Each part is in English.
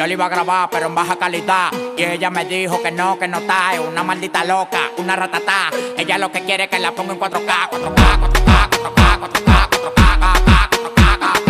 Yo le iba a grabar, pero en baja calidad. Y ella me dijo que no está. Es una maldita loca, una ratatá. Ella lo que quiere es que la ponga en 4K, 4K, 4K, 4K, 4K, 4K.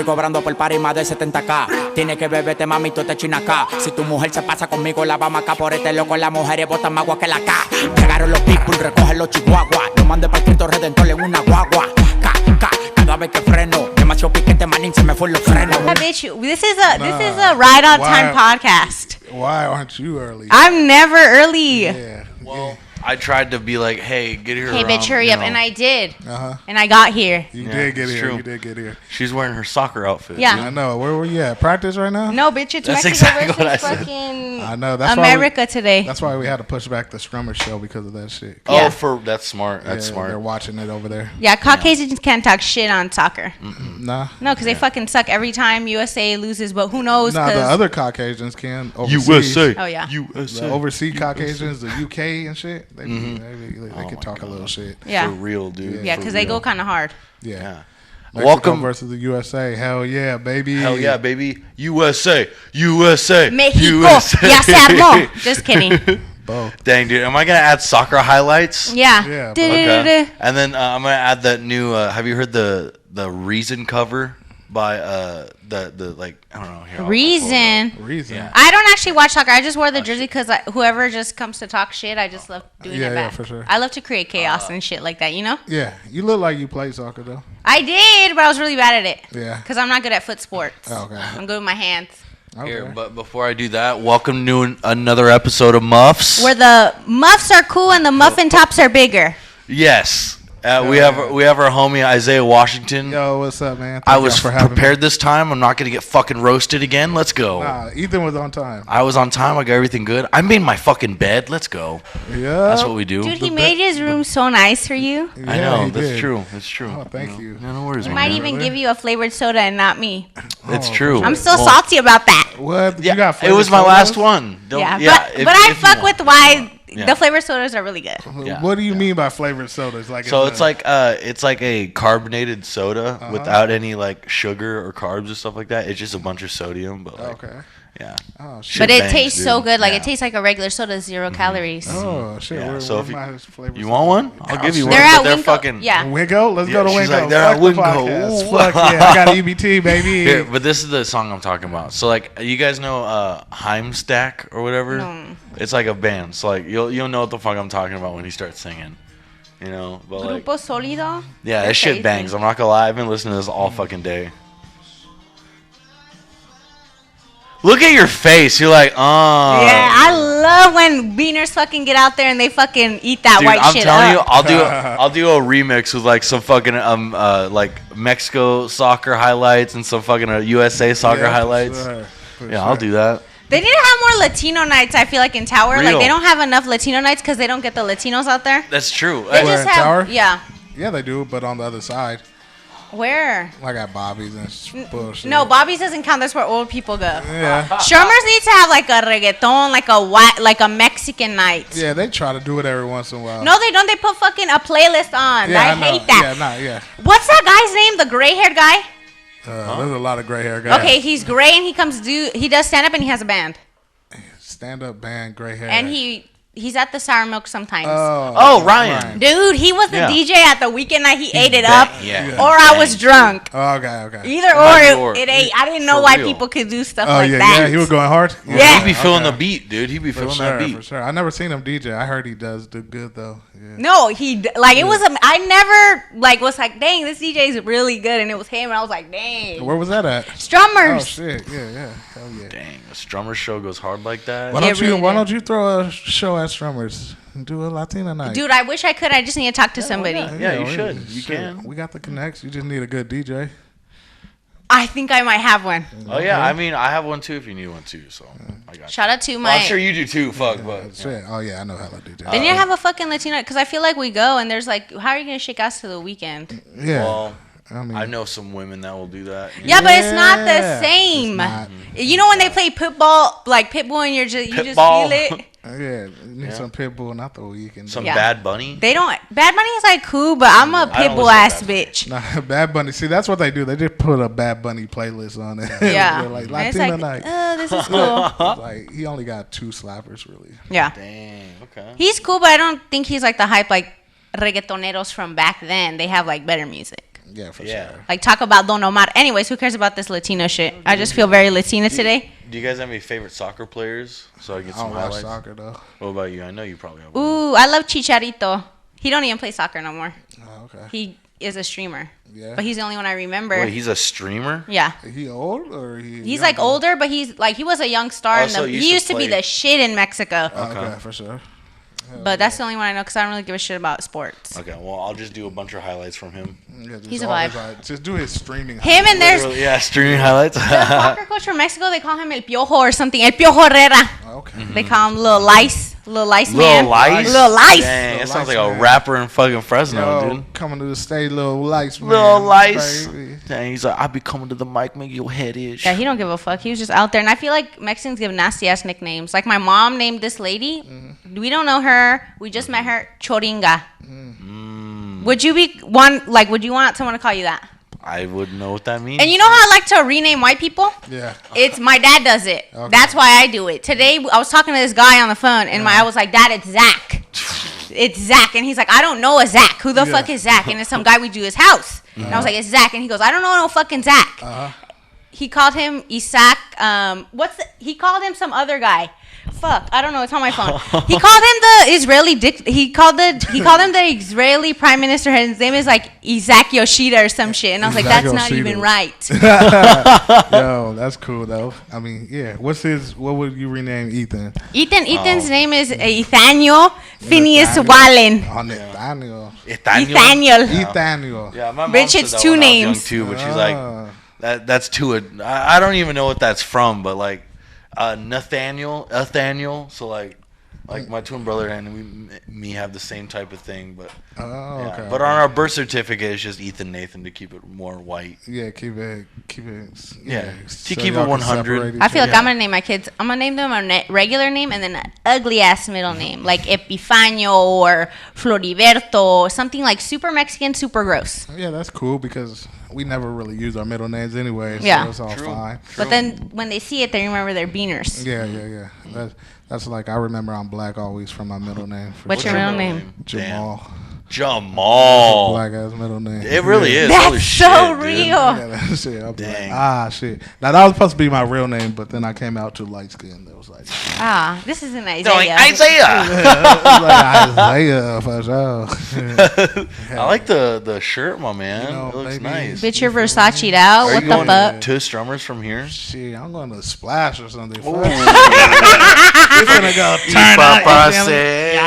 Cobrando por party más de 70K. Tiene que beberte, mami, tú te chinas acá. Si tu mujer se pasa conmigo, la vamos acá por este loco. Las mujeres botan más agua que la K. Llegaron los people, recogen los chihuahuas. Lo mandé para el Cristo Redentor en una guagua. Cada vez que freno, demasiado piquete, manín, se me fue los frenos. Bitch, this is a right on time podcast. Why aren't you early? I'm never early. Yeah. Well, I tried to be like, hey, get here. Hey, bitch, hurry up. know. And I did. Uh-huh. And I got here. You Yeah, did get it's here. true. You did get here. She's wearing her soccer outfit. Yeah. I know. Where were you at? Practice right now? No, bitch, it's That's Mexico exactly versus what I said. fucking I know. That's America today. That's why we had to push back the Scrummer show because of that shit. Yeah. Oh, that's smart. That's Yeah, smart. They're watching it over there. Yeah, Caucasians can't talk shit on soccer. Nah. No, because they fucking suck every time USA loses, but who knows? Nah, the 'cause- other Caucasians can. Overseas. USA. Oh, yeah. USA. The overseas Caucasians, the UK and shit, they can talk a little shit. Yeah. For real, dude. Yeah, For because they real. go kind of hard. Yeah. Yeah. Mexico Welcome versus the USA. Hell yeah, baby. Hell yeah, baby. USA. USA. Mexico. USA. Ya se armó. Just kidding. Both. Dang, dude. Am I going to add soccer highlights? Yeah. Yeah, Okay. And then I'm going to add that new, have you heard the Reason cover by the like, I don't know. Here, I'll pull it up. Reason. Yeah. I don't actually watch soccer. I just wore the jersey because whoever just comes to talk shit, I just love doing Yeah, it yeah, back. for sure. I love to create chaos and shit like that, you know? Yeah, you look like you play soccer though. I did, but I was really bad at it. Yeah. Because I'm not good at foot sports. Oh, okay. I'm good with my hands. Okay. Here, but before I do that, welcome to another episode of Muffs. Where the muffs are cool and the muffin tops are bigger. Yes. We have our homie Isaiah Washington. Yo, what's up, man? I Thank was y'all for having prepared this time. I'm not going to get fucking roasted again. Let's go. me. Nah, Ethan was on time. I was on time. I got everything good. I made my fucking bed. Let's go. Yeah. That's what we do. Dude, he made his room so nice for you. I Yeah, know. he That's did. true. That's true. Oh, thank you. Yeah, no worries, I man. might even give you a flavored soda and not me. It's Oh, true. I'm so Well, salty about that. What? Yeah, You got it was my flavored last sodas? one. Don't, Yeah, if- but I if you fuck want. with why Yeah. the flavored sodas are really good. Yeah. What do you mean by flavored sodas? Like So it's like a carbonated soda without any like sugar or carbs or stuff like that. It's just a bunch of sodium, but like, okay. yeah. Oh shit. Shit But it bangs, tastes dude. so good. Like, Yeah. it tastes like a regular soda, 0 calories. Oh shit. Yeah, Where, so where if you- my flavored You soda? want one? I'll give you one. They're but at they're Winco. fucking Yeah. Wingo? Let's go to Yeah, Wingo. she's like, they're at Fuck the Wingo. podcast. Ooh. Fuck yeah. I got EBT, baby. Here, but this is the song I'm talking about. So like, you guys know Heimstack or whatever? No. It's like a band. So like, you'll know what the fuck I'm talking about when he starts singing. You know, but like, Grupo Sólido. yeah, They're that shit crazy. bangs. I'm not gonna lie. I've been listening to this all fucking day. Look at your face. You're like, Yeah, I love when beaners fucking get out there and they fucking eat that Dude, white I'm shit telling up. you, I'll do a remix with like some fucking like Mexico soccer highlights and some fucking USA soccer Yeah, for highlights. sure, for Yeah, I'll sure. do that. They need to have more Latino nights, I feel like, in Tower. Like, Real. they don't have enough Latino nights because they don't get the Latinos out there. That's true. They Where, just in have, Tower? yeah. Yeah, they do, but on the other side. Where? Like at Bobby's and bullshit. No, Bobby's doesn't count. That's where old people go. Yeah. Shermer's need to have like a reggaeton, like a Mexican night. Yeah, they try to do it every once in a while. No, they don't. They put fucking a playlist on. Yeah, I know. hate that. Yeah, nah, yeah. What's that guy's name? The gray-haired guy? There's a lot of gray hair guys. Okay, he's gray and he does stand up and he has a band. Stand up band, gray hair. And he's at the Sour Milk sometimes. Oh, Ryan. Dude, he was the Yeah. DJ at the weekend night. He ate it up. Yeah. Or I was drunk. Oh, okay. Either might be or, or. it ain't. I didn't know For why real. people could do stuff Oh, like yeah, that. yeah. He was going hard? Yeah. He'd be feeling Okay. the beat, dude. He'd be For feeling sure, that beat. for sure. I never seen him DJ. I heard he does do good, though. Yeah. No, it was I never was like, dang, this DJ is really good, and it was him, and I was like, dang. Where was that at? Strummers. Oh, shit. Yeah. Hell yeah. Dang, a Strummer show goes hard like that. Why Yeah, don't you? really Why did. don't you throw a show at Strummers and do a Latina night? Dude, I wish I could. I just need to talk to somebody. Yeah, you should. You can. We got the connects. You just need a good DJ. I think I might have one. Oh yeah, I mean, I have one too if you need one too. So I got you. Shout out to my. Well, I'm sure you do too. Fuck, but Shit. Oh yeah, I know hella DJ. They need to have a fucking Latino because I feel like we go and there's like, how are you gonna shake ass to the weekend? Yeah. well, I mean, I know some women that will do that. Yeah, but it's not the same. Not. You know when they play pitbull, like pitbull, and you just Pitbull. feel it. Yeah, you need some Pitbull, not the weekend. Some Yeah. Bad Bunny. They don't. Bad Bunny is like cool, but I'm a I don't pitbull listen to ass Bad Bunny. bitch. Nah, Bad Bunny. See, that's what they do. They just put a Bad Bunny playlist on it. Yeah, They're like and it's Latino like, night. this is cool. Like he only got 2 slappers really. Yeah, Dang. Okay. he's cool, but I don't think he's like the hype like reggaetoneros from back then. They have like better music. Yeah, for Yeah. sure. Like talk about Don Omar. Anyways, who cares about this Latino shit? I just feel very Latina today. Do you guys have any favorite soccer players? So I get I some don't watch highlights. soccer though. What about you? I know you probably have. One. Ooh, I love Chicharito. He don't even play soccer no more. Oh, okay. He is a streamer. Yeah. But he's the only one I remember. Wait, he's a streamer. Yeah. He old or He's like older, but he's like he was a young star. Oh, In so the, he he used used to to be play- the shit in Mexico. Okay, Okay. for sure. But that's the only one I know because I don't really give a shit about sports. Okay, well I'll just do a bunch of highlights from him. Yeah, just He's a all vibe. his, just do his streaming. Him and there's Literally, yeah, streaming highlights. the soccer coach from Mexico. They call him El Piojo or something. El Piojo Herrera. Okay. They call him Little Lice. Little Lice Little man. Lice. Little Lice. Dang, Little it sounds Lice like a man. rapper in fucking Fresno, Yo, dude. coming to the stage, little lights, man. Little Lice. Baby. Dang, he's like, I be coming to the mic, make your head itch. Yeah, he don't give a fuck. He was just out there, and I feel like Mexicans give nasty ass nicknames. Like my mom named this lady. We don't know her. We just met her. Choringa. Would you be one? Like, would you want someone to call you that? I wouldn't know what that means. And you know how I like to rename white people? Yeah. It's my dad does it. Okay. That's why I do it. Today I was talking to this guy on the phone, and I was like, "Dad, it's Zach. It's Zach." And he's like, "I don't know a Zach. Who the Yeah. fuck is Zach?" And it's some guy we do his house. And I was like, "It's Zach." And he goes, "I don't know no fucking Zach." He called him Isaac. He called him some other guy. Fuck, I don't know. It's on my phone. He called him the Israeli He called him the Israeli prime minister. His name is like Isaac Yoshida or some shit. And I was like, Isaac that's not Yoshida. even right. Yo, that's cool though. I mean, yeah. What would you rename Ethan? Ethan's name is Ethaniel Phineas Nathaniel. Wallen. Oh, Nathaniel. Ethaniel. Ethaniel. Yeah, my mom Bitch, said it's that two when I was young, names. too, but she's like, that's too. I don't even know what that's from, but like Nathaniel. So like my twin brother and me have the same type of thing, but Oh, yeah. okay. But on our birth certificate, it's just Ethan Nathan to keep it more white. Yeah, keep it. Yeah, so to keep it y'all can 100. separate each I feel like other. I'm gonna name my kids. I'm gonna name them a regular name and then an ugly ass middle name, like Epifanio or Floriberto, or something like super Mexican, super gross. Yeah, that's cool because we never really use our middle names anyway. So Yeah. it's all True. fine. But then when they see it, they remember their beaners. Yeah. That's like I remember I'm black always from my middle name. For What's your sure. middle name? Jamal. Jamal. Black ass middle name. It really is. That's Holy so shit, dude. real. Yeah, that shit. I'll be Dang. like, shit. Now that was supposed to be my real name, but then I came out too light skinned. It was like, This isn't No, Isaiah. Isaiah. Isaiah for sure. I like the shirt, my man. You know, it looks maybe- nice. Bitch, you're Versace out. Are What you the going fuck? to Strummers from here? Shit, I'm going to Splash or something. Ooh. It's gonna go turn up. Papacé.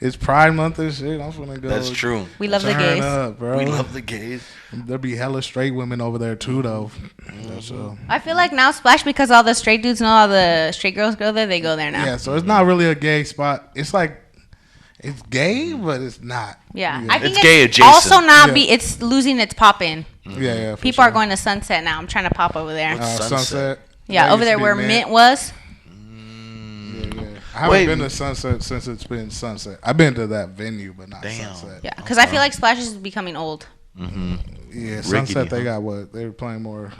It's Pride Month and shit. I'm gonna go. That's true. We love the turn gays. up, bro. We love the gays. There'll be hella straight women over there too, though. So, I feel like now Splash, because all the straight dudes know all the straight girls go there, they go there now. yeah, so it's not really a gay spot. It's like it's gay, but it's not. Yeah. Yeah. I think It's gay adjacent. also not Yeah. be. It's losing its pop in. Yeah. for People are sure. going to Sunset now. I'm trying to pop over there. What's Sunset. Sunset? Yeah, That over used there to be where Mint was. Yeah. I haven't Wait. been to Sunset since it's been Sunset. I've been to that venue, but not Damn. Sunset. Yeah, because I feel like Splash is becoming old. Yeah, Sunset. They huh? got what? They were playing more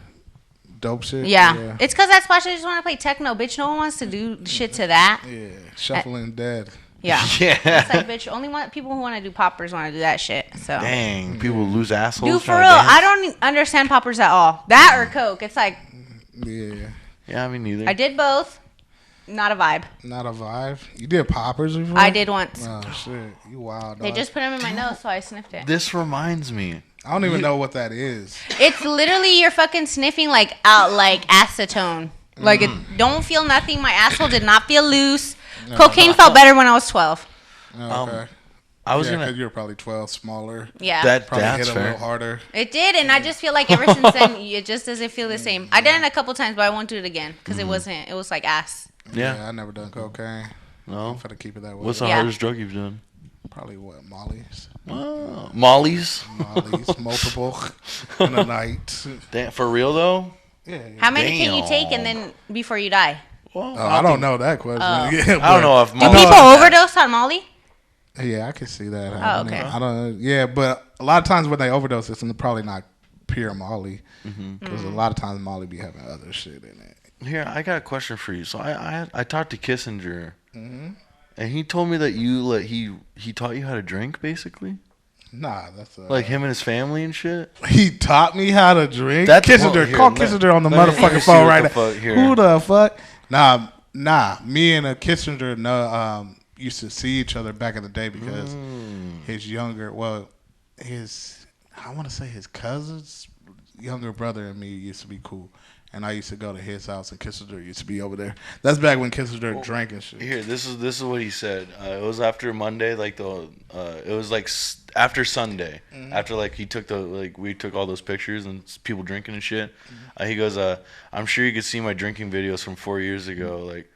dope shit. Yeah. It's because at Splash, I just want to play techno. Bitch, no one wants to do shit to that. Yeah. Shuffling Dead. Yeah. Yeah. It's like, bitch, only people who want to do poppers want to do that shit. So. Dang, people lose assholes. Dude, for trying real, to dance. I don't understand poppers at all. That or Coke. It's like, Yeah. Yeah, I mean neither. I did both. Not a vibe. Not a vibe. You did poppers before? I did once. Oh shit, you wild. They Dog. just put them in my nose, so I sniffed it. This reminds me. I don't even know what that is. It's literally you're fucking sniffing like out like acetone. Like it don't feel nothing. My asshole did not feel loose. Cocaine felt better when I was 12. Oh, okay. I was yeah, gonna. 'cause you were probably 12, smaller. Yeah. Probably That's hit a little fair. harder. It did, and I just feel like ever since then, it just doesn't feel the same. I did it a couple times, but I won't do it again because it wasn't. It was like ass. Yeah. I never done cocaine. No. I'm gonna keep it that way. What's the Yeah. hardest drug you've done? Probably what, Molly's? Molly's? Molly's, multiple in a night. Damn, for real though? Yeah. How many can you take and then before you die? Well, I don't know that question. Yeah, I don't know if Do people overdose on Molly? Yeah, I can see that. Oh, okay. I don't. Yeah, but a lot of times when they overdose, it's probably not pure Molly, because a lot of times Molly be having other shit in it. Here, I got a question for you. So I talked to Kissinger, and he told me that he taught you how to drink, basically. Nah, that's like him and his family and shit. He taught me how to drink. That's Kissinger. Call Kissinger on the motherfucking phone right now. Who the fuck? Nah. Me and a Kissinger used to see each other back in the day because his I want to say his cousin's younger brother and me used to be cool. And I used to go to his house, and Kissinger used to be over there. That's back when Kissinger drank and shit. Here, this is what he said. It was after Monday, like it was like after Sunday, after like he took we took all those pictures and people drinking and shit. He goes, I'm sure you could see my drinking videos from 4 years ago. Like,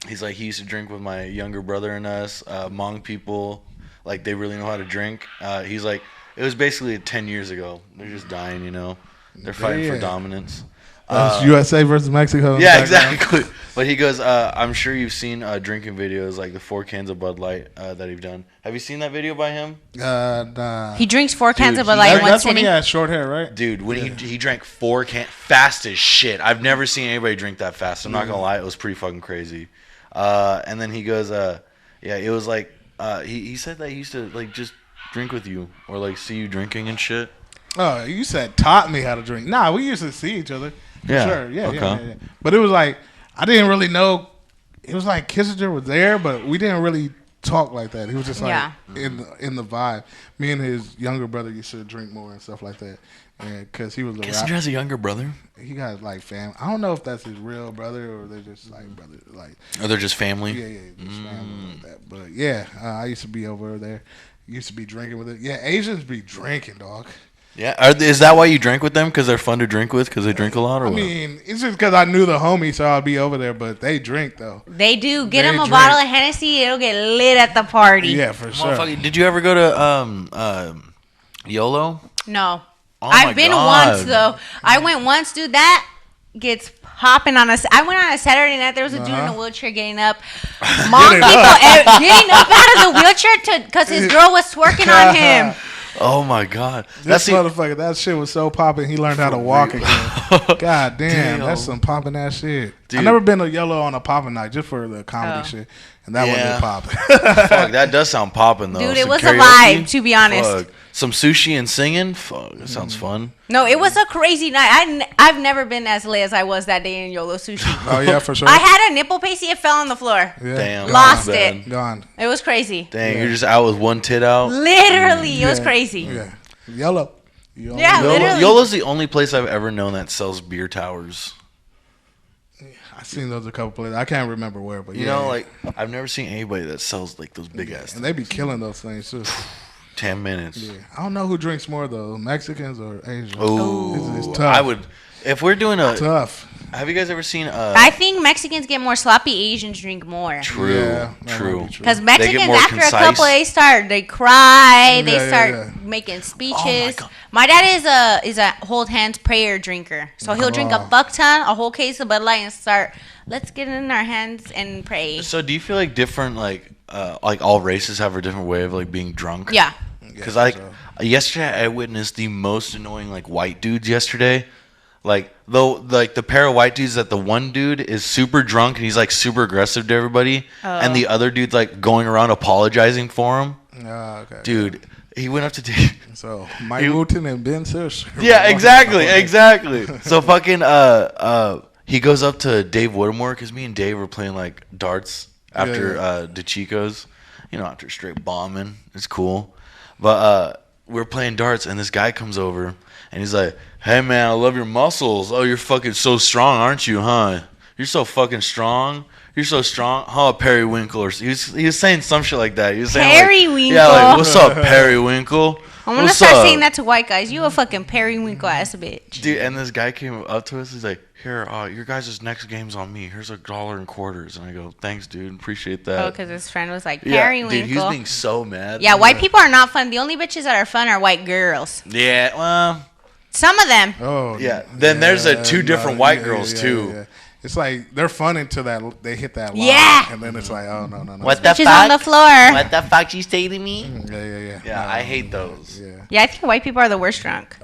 he's like, he used to drink with my younger brother and us, Hmong people. Like, they really know how to drink. He's like, it was basically 10 years ago. They're just dying, you know. They're fighting for dominance. USA versus Mexico. Yeah, exactly. But he goes, I'm sure you've seen drinking videos like the 4 cans of Bud Light that he've done. Have you seen that video by him? Nah. He drinks 4 cans of Bud Light in one That's when sitting. he had short hair, right? Dude, when he drank 4 cans, fast as shit. I've never seen anybody drink that fast. I'm not going to lie. It was pretty fucking crazy. And then he goes, yeah, it was like, he said that he used to like just drink with you or like see you drinking and shit. Oh, you said taught me how to drink. Nah, we used to see each other. Yeah. Sure. Yeah, Okay. yeah. But it was like, I didn't really know. It was like Kissinger was there, but we didn't really talk like that. He was just like in the vibe. Me and his younger brother used to drink more and stuff like that. And because he was a Kissinger has a younger brother? He got like fam. I don't know if that's his real brother or they're just like brother. Like, or they're just family? Yeah, just family like that. But yeah, I used to be over there. Used to be drinking with it. Yeah, Asians be drinking, dog. Yeah, is that why you drink with them? Because they're fun to drink with? Because they drink a lot? Or I mean, it's just because I knew the homie, so I'd be over there. But they drink, though. They do. Get them a bottle of Hennessy, it'll get lit at the party. Yeah, for sure. Did you ever go to YOLO? No. Oh I've been once, though. I went once, dude. That gets popping on us. I went on a Saturday night. There was a dude in a wheelchair getting up. Mom people getting up out of the wheelchair because his girl was twerking on him. Oh my God! This motherfucker, that shit was so popping. He learned how to walk again. God damn, that's some popping ass shit. Dude. I never been to YOLO on a popping night just for the comedy shit, and that wasn't popping. Fuck, that does sound popping though. Dude, it was karaoke, a vibe, to be honest. Fuck. Some sushi and singing. Fuck, that sounds fun. No, it was a crazy night. I've never been as lit as I was that day in YOLO sushi. Oh yeah, for sure. I had a nipple pasty. It fell on the floor. Yeah. Damn, lost it. Gone. It was crazy. Dang, you're just out with one tit out. Literally, it was crazy. Yeah. YOLO. Yeah, literally. YOLO's the only place I've ever known that sells beer towers. I've seen those a couple places. I can't remember where, but you know, like I've never seen anybody that sells like those big ass. And they be killing those things too. 10 minutes. Yeah, I don't know who drinks more though, Mexicans or Asians. Oh, it's tough. I would if we're doing a tough. Have you guys ever seen? I think Mexicans get more sloppy. Asians drink more. True. Because Mexicans, after a couple, they cry. They start making speeches. Oh my dad is a hold hands prayer drinker, so he'll drink a fuck ton, a whole case of Bud Light, and start. Let's get in our hands and pray. So, do you feel like different, like all races have a different way of like being drunk? Yeah. Because yesterday I witnessed the most annoying like white dudes yesterday. Like the pair of white dudes that the one dude is super drunk and he's like super aggressive to everybody, and the other dude's like going around apologizing for him. Okay. Dude, he went up to Dave. So Mike Wooten and Ben Sish. Yeah, exactly. So fucking he goes up to Dave Whittemore because me and Dave were playing like darts after DeChico's, after straight bombing. It's cool, but we're playing darts and this guy comes over. And he's like, hey, man, I love your muscles. Oh, you're fucking so strong, aren't you, huh? You're so fucking strong. You're so strong. Huh, Periwinkle. Or he was saying some shit like that. He was saying Periwinkle? Yeah, like, what's up, Periwinkle? I'm going to start saying that to white guys. You a fucking periwinkle ass bitch. Dude, and this guy came up to us. here, your guys' next game's on me. Here's $1 in quarters. And I go, thanks, dude. Appreciate that. Oh, because his friend was like, Yeah, periwinkle. dude, he was being so mad. Yeah, white people are not fun. The only bitches that are fun are white girls. Yeah, well. Some of them. Oh, yeah. Then there's two different white girls, too. Yeah. It's like they're fun until that they hit that line. Yeah. And then it's like, oh, no. What the Bitches fuck? on the floor. What the fuck you say to me? Yeah. Yeah, I hate those. Yeah. Yeah, I think white people are the worst drunk.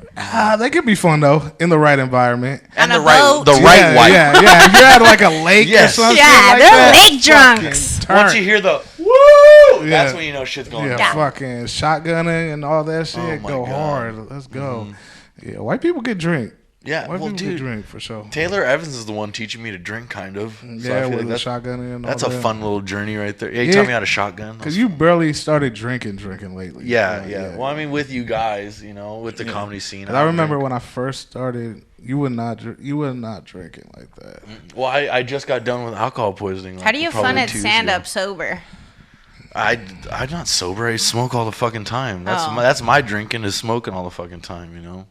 They could be fun, though, in the right environment. And On the a right, boat. the right white. Yeah. If you're at like a lake or something. Yeah, like they're that, lake drunks. fucking Once turn. you hear the woo, that's when you know shit's going Yeah, down. fucking shotgunning and all that shit. Oh my Go God. hard. Let's go. Yeah, white people get drink. Yeah, White well, people dude, get drink for sure. Taylor Evans is the one teaching me to drink, kind of. So Yeah, I feel with like the shotgunning and all that's that. a fun little journey right there. Yeah, you Yeah. taught me how to shotgun. Because you barely started drinking lately. Yeah. Well, I mean, with you guys, with the comedy scene. I remember when I first started, you were not drinking like that. Well, I just got done with alcohol poisoning. How do you have probably fun at 2 years stand ago. up sober? I'm not sober. I smoke all the fucking time. Oh. That's my drinking is smoking all the fucking time.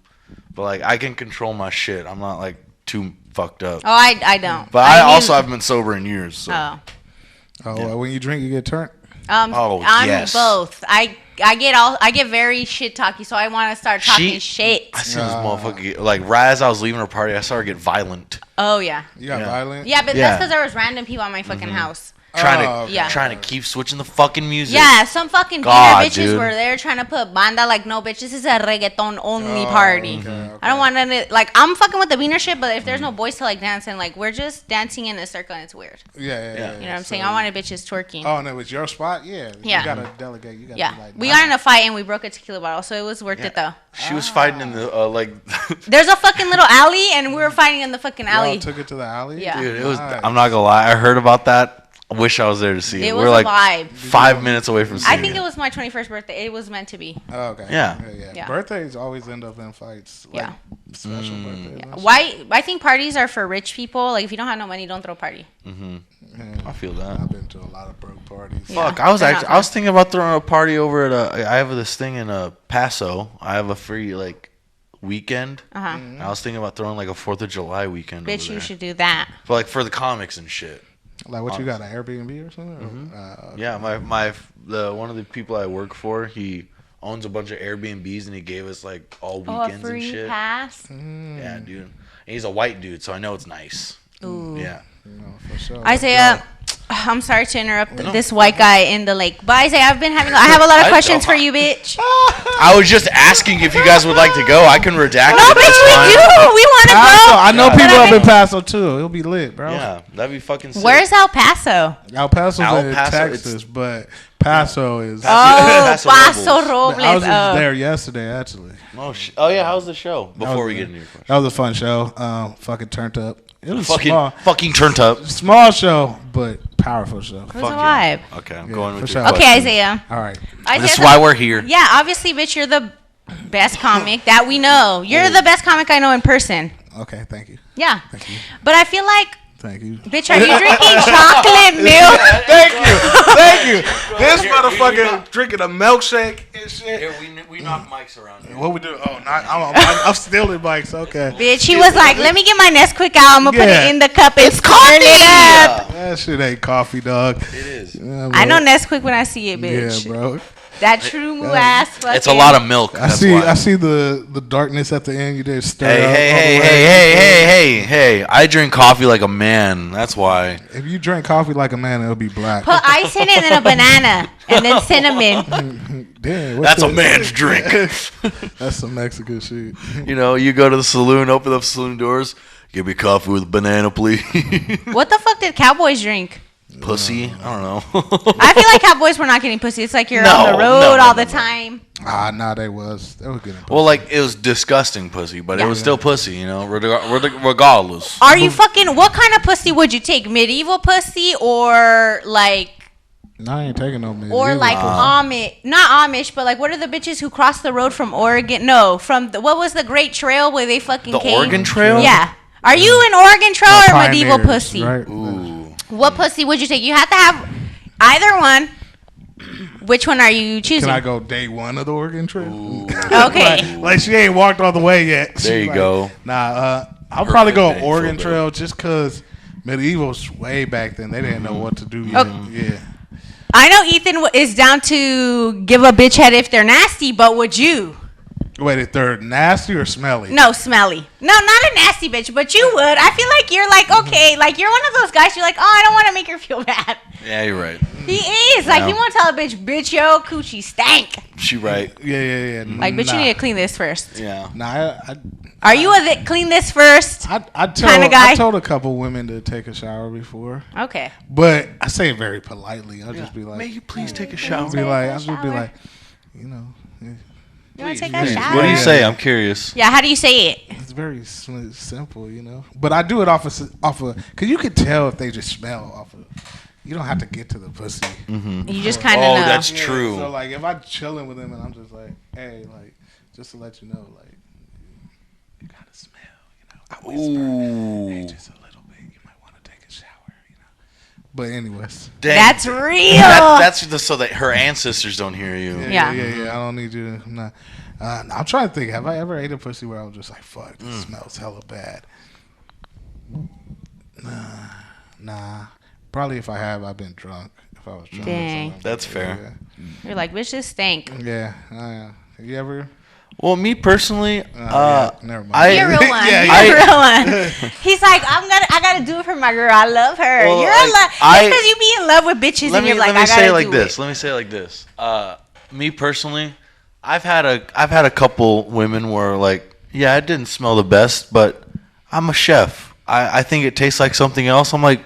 But like I can control my shit. I'm not like too fucked up. Oh, I don't. But I also haven't been sober in years. So. Oh. Well, when you drink, you get turned. I'm yes. both. I get very shit talky, so I want to start talking shit. I see this motherfucker like right as I was leaving her party, I saw her get violent. Oh yeah. You got violent? Yeah, but Yeah. that's because there was random people at my fucking house. Trying to keep switching the fucking music. Yeah, some fucking beater God, bitches dude. were there trying to put banda. Like, no, bitch, this is a reggaeton only party. Okay. I don't want any. Like, I'm fucking with the beaner shit, but if there's no boys to like dance and like we're just dancing in a circle and it's weird. Yeah. You know what I'm saying? I wanted bitches twerking. Oh, and it was your spot? Yeah. Yeah. You gotta delegate. You gotta Yeah, be like, we got in a fight and we broke a tequila bottle, so it was worth it though. She was fighting in the There's a fucking little alley, and we were fighting in the fucking Y'all alley. took it to the alley? Yeah. Dude, it was. Nice. I'm not gonna lie. I heard about that. I wish I was there to see it. It We're was like a vibe. 5 minutes away from seeing I think it was my 21st birthday. It was meant to be. Oh, okay. Yeah. Yeah. Birthdays always end up in fights. Like, Yeah. Special birthdays. and shit. Why? I think parties are for rich people. Like, if you don't have no money, don't throw a party. I feel that. I've been to a lot of broke parties. Yeah. Fuck, I was they're not actually I was thinking about throwing a party over at I have this thing in Paso. I have a free like weekend. I was thinking about throwing like a 4th of July weekend. Bitch, over you there. should do that. But like for the comics and shit. Like what you got, an Airbnb or something? Or, Yeah, the one of the people I work for, he owns a bunch of Airbnbs and he gave us like all Oh, a weekends and free shit. pass. Yeah, dude. And he's a white dude, so I know it's nice. Ooh. Yeah. for sure. Isaiah, I'm sorry to interrupt this white guy in the lake, but Isaiah, I have a lot of questions for you, bitch. I was just asking if you guys would like to go. I can redact No, it. bitch, That's we fine. do. We want to Paso, go. I know But people I up in mean- Paso too. It'll be lit, bro. Yeah, that'd be fucking sick. Where's El Paso? El Paso's El in Paso, Texas, but Paso is. Oh, Paso Paso Robles. Robles. I was just Oh. there yesterday, actually. Oh yeah, how's the show? Before we That get was- into your question. That was a fun show. Fucking turned up. It was Fucking turned up. small show, but powerful show. It was a vibe. Okay, I'm Yeah, going for with sure. your Okay, questions. Isaiah. All right. This is why we're here. Yeah, obviously, bitch, you're the best comic that we know. You're the best comic I know in person. Okay, thank you. Yeah. Thank you. But I feel like, Thank you. bitch, are you drinking chocolate milk? Thank you. Thank you. This motherfucker drinking a milkshake and shit. Here, we knock mics around here. What we do? Oh, I'm stealing bikes. Okay. Bitch, he was like, let me get my Nesquik out. I'm going to put Yeah. it in the cup and turn it up. That shit ain't coffee, dog. It is. Yeah, I know bro. Nesquik when I see it, bitch. Yeah, bro. That true ass fucking. It's a lot of milk. I That's see. why. I see the darkness at the end. You did stir up. all the Hey, way. hey! I drink coffee like a man. That's why. If you drink coffee like a man, it'll be black. Put ice in it and then a banana and then cinnamon. Damn, what's That's a that? man's drink. That's some Mexican shit. You know, you go to the saloon, open up saloon doors. Give me coffee with a banana, please. What the fuck did cowboys drink? Pussy? I don't know. I feel like cowboys were not getting pussy. It's like you're No, on the road no, all no, the time. Nah, they was getting. Well, like it was disgusting pussy, but Yeah. it was still pussy, you know, regardless. Are you fucking? What kind of pussy would you take? Medieval pussy or like? Nah, I ain't taking no man. Or like Amish, not Amish, but like what are the bitches who crossed the road from Oregon? No, from what was the Great Trail where they fucking The came? Oregon Trail? Yeah. Are you an Oregon Trail or medieval Pioneers, pussy? Right? Ooh. What pussy would you take? You have to have either one. Which one are you choosing? Can I go day one of the Oregon trip? Okay. like she ain't walked all the way yet. There you go. Nah, I'll probably go Perfect Oregon day, Trail just because medieval's way back then. They didn't know what to do yet. Yeah. I know Ethan is down to give a bitch head if they're nasty, but would you? Wait, if they're nasty or smelly? No, smelly. No, not a nasty bitch, but you would. I feel like you're like, okay, like you're one of those guys, you're like, oh, I don't want to make her feel bad. Yeah, you're right. He is. Like, he won't tell a bitch, yo, coochie stank. She right. Yeah. Like, bitch, you need to clean this first. Yeah. Nah, Are you a clean this first I kind of guy? I told a couple women to take a shower before. Okay. But I say it very politely. I'll just be like, may you please take a shower? I'll just be like, you know. You want to take a please. shower? What do you say? I'm curious. Yeah, how do you say it? It's very simple, you know. But I do it off of, because you can tell if they just smell off of. You don't have to get to the pussy. You just kind of Oh, know. that's true. So like, if I'm chilling with them and I'm just like, hey, like, just to let you know, like, you gotta smell, you know. I whisper, hey, just a little bit. You might want to take a shower, you know. But anyways, Dang. That's real. That's so that her ancestors don't hear you. Yeah. I don't need you. I'm not. I'm trying to think. Have I ever ate a pussy where I was just like, fuck, this smells hella bad? Nah. Probably if I have, I've been drunk. If I was drunk. Dang. Or something. That's fair. You're like, bitch, this stank. Yeah. Have you ever? Well, me personally, Yeah, never mind. You're a real one. Yeah, You're a real one. He's like, I gotta do it for my girl. I love her. Well, You're like, in love. Just because you be in love with bitches and you're like, I gotta do it. Let me say it like this. Me personally, I've had a couple women where like, yeah, it didn't smell the best, but I'm a chef. I think it tastes like something else. I'm like,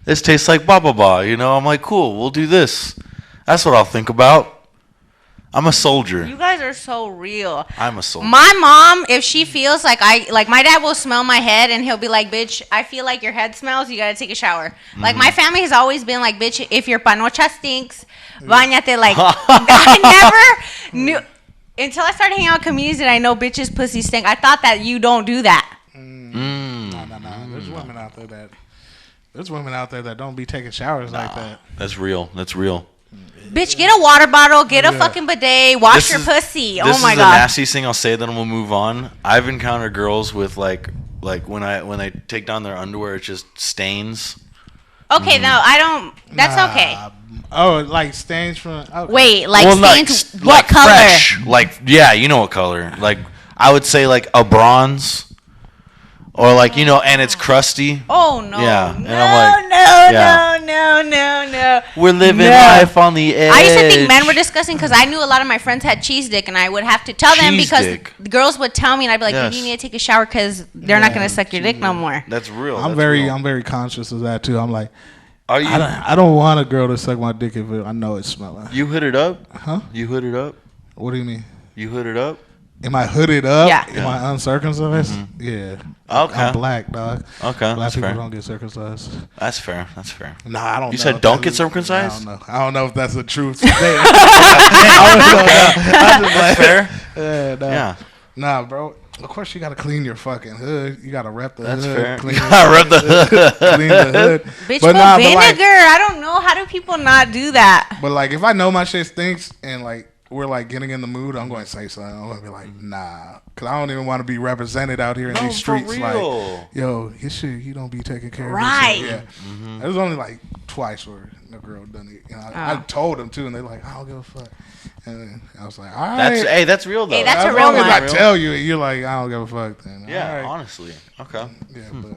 this tastes like blah blah blah. You know, I'm like, cool, we'll do this. That's what I'll think about. I'm a soldier. You guys are so real. I'm a soldier. My mom, if she feels like my dad will smell my head and he'll be like, bitch, I feel like your head smells. You gotta take a shower. Like my family has always been like, bitch, if your panocha stinks, bañate. Like I never knew until I started hanging out with comedians and I know bitches pussy stink. I thought that you don't do that. No. There's women out there that don't be taking showers like that. That's real. That's real. Bitch, get a water bottle, get a fucking bidet, wash your pussy. Oh my This is the god. nastiest thing I'll say. Then we'll move on. I've encountered girls with like when they take down their underwear, it's just stains. Okay, no, I don't. That's okay. Oh, like stains from. Okay. Wait, like stains. What like color? Fresh. Like yeah, you know what color? Like I would say like a bronze, or like and it's crusty. Oh no! Yeah, and no, I'm like, no. We're living life on the edge. I used to think men were disgusting because I knew a lot of my friends had cheese dick, and I would have to tell them Cheese because dick. the girls would tell me, and I'd be like, Yes. "You need to take a shower because they're not gonna suck your dick no more." That's real. I'm very conscious of that too. I'm like, Are you? I don't want a girl to suck my dick if I know it's smelling. You hood it up? Huh? You hood it up? What do you mean? You hood it up? Am I hooded up? Yeah. Am I uncircumcised? Yeah. Okay. I'm black, dog. Okay, Black that's people fair. don't get circumcised. That's fair. That's fair. Nah, I don't know. You said if don't that's get circumcised? I don't know if that's the truth. That's fair. Yeah. Nah, bro. Of course, you gotta clean your fucking hood. You gotta rep the That's hood. fair. Clean Rep the hood. clean the hood. Bitch, But put nah, but vinegar. like- I don't know. How do people not do that? But like, if I know my shit stinks and like we're like getting in the mood, I'm going to say something. I'm going to be like, nah, because I don't even want to be represented out here in these streets. For Like, real. yo, his shit, he don't be taking care of Right. his shit. Yeah. It was only like twice where a girl done it. You know, I told them too, and they're like, I don't give a fuck. And I was like, all right. That's real though. Hey, that's as a real long as I one. tell you, you're like, I don't give a fuck. Then Yeah, all right. honestly. Okay. Yeah, but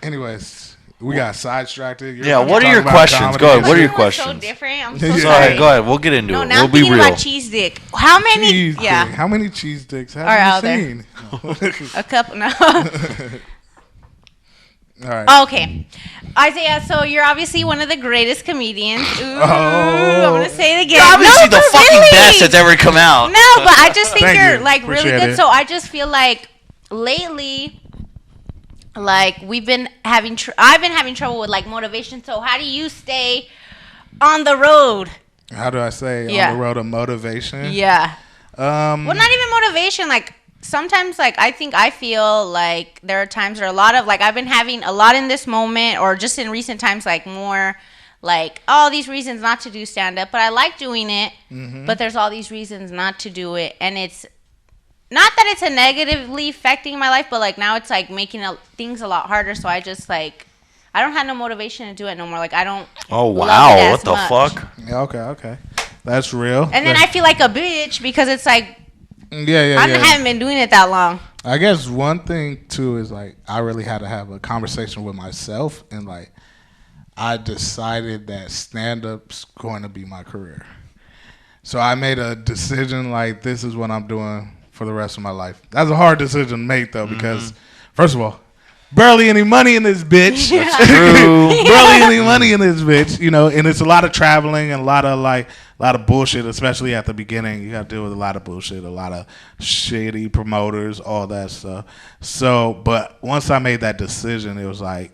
anyways, we got sidetracked. Yeah, what are your questions? Go ahead. What are your questions? So different. I'm so Yeah. Go sorry. ahead. Go ahead. We'll get into No, it. now We'll I'm be thinking real. about cheese dick. How many? Cheese Yeah, dick. How many cheese dicks have Are you out there. seen? a couple. No. All right. Okay, Isaiah. So you're obviously one of the greatest comedians. Ooh, Oh. I'm gonna say it again. You're obviously No, the but fucking really. best that's ever come out. No, but I just think Thank you're you. like really Appreciate good. it. So I just feel like lately, like we've been having, I've been having trouble with like motivation. So how do you stay on the road? How do I say Yeah. on the road of motivation? Yeah. Well, Well, not even motivation. Like sometimes, like I feel like there are times or a lot of like I've been having a lot in this moment or just in recent times, like more like all these reasons not to do stand up, but I like doing it. But there's all these reasons not to do it, and it's not that it's a negatively affecting my life, but like now it's like making things a lot harder. So I just like, I don't have no motivation to do it no more. Like I don't. Oh love wow! it as What the much. fuck? Yeah, okay. That's real. And then I feel like a bitch because it's like, yeah. I haven't been doing it that long. I guess one thing too is like I really had to have a conversation with myself, and like I decided that stand-up's going to be my career. So I made a decision like this is what I'm doing for the rest of my life. That's a hard decision to make though, because first of all, barely any money in this bitch. Yeah. True. Barely any money in this bitch, you know, and it's a lot of traveling and a lot of bullshit, especially at the beginning. You got to deal with a lot of bullshit, a lot of shitty promoters, all that stuff. So, but once I made that decision, it was like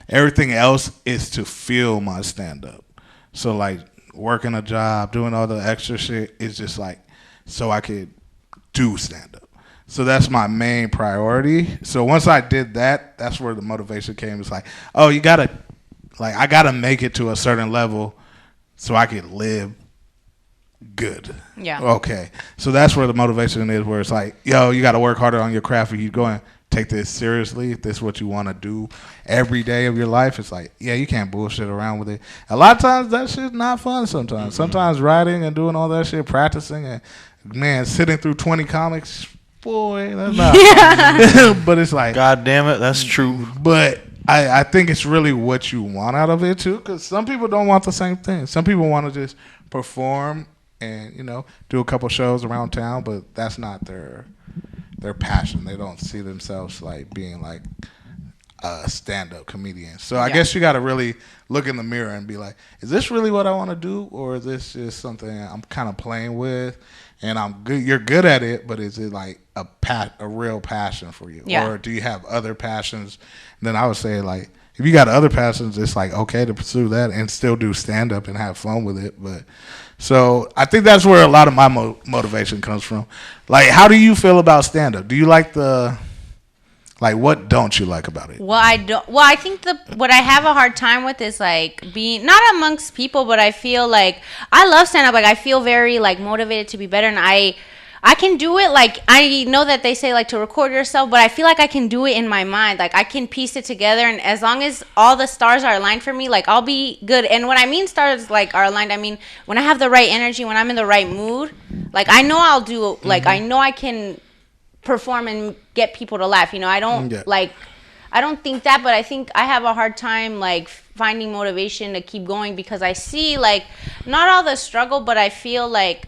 everything else is to feel my stand-up. So, like, working a job, doing all the extra shit is just like so I could do stand-up. So that's my main priority. So once I did that, that's where the motivation came. It's like, oh, you gotta, like, I gotta make it to a certain level so I could live good. Yeah. Okay. So that's where the motivation is, where it's like, yo, you gotta work harder on your craft. If you go and take this seriously, if this is what you want to do every day of your life, it's like, yeah, you can't bullshit around with it. A lot of times that shit's not fun sometimes. Sometimes writing and doing all that shit, practicing, and, man, sitting through 20 comics, boy, that's not. Yeah. But it's like, God damn it, that's true. But I think it's really what you want out of it too, because some people don't want the same thing. Some people want to just perform and, you know, do a couple shows around town, but that's not their passion. They don't see themselves like being like a stand-up comedian. So I guess you got to really look in the mirror and be like, is this really what I want to do, or is this just something I'm kind of playing with? And I'm good. You're good at it, but is it like a real passion for you, or do you have other passions? And then I would say, like, if you got other passions, it's like okay to pursue that and still do stand up and have fun with it. But so I think that's where a lot of my motivation comes from. Like, how do you feel about stand up? Do you like what don't you like about it? Well, I don't. Well, I think what I have a hard time with is like being not amongst people, but I feel like I love stand up. Like I feel very like motivated to be better, and I can do it. Like I know that they say like to record yourself, but I feel like I can do it in my mind. Like I can piece it together, and as long as all the stars are aligned for me, like I'll be good. And when I mean stars like are aligned, I mean when I have the right energy, when I'm in the right mood, like I know I'll do. Like I know I can perform and get people to laugh. You know, I don't I don't think that, but I think I have a hard time like finding motivation to keep going because I see like not all the struggle, but I feel like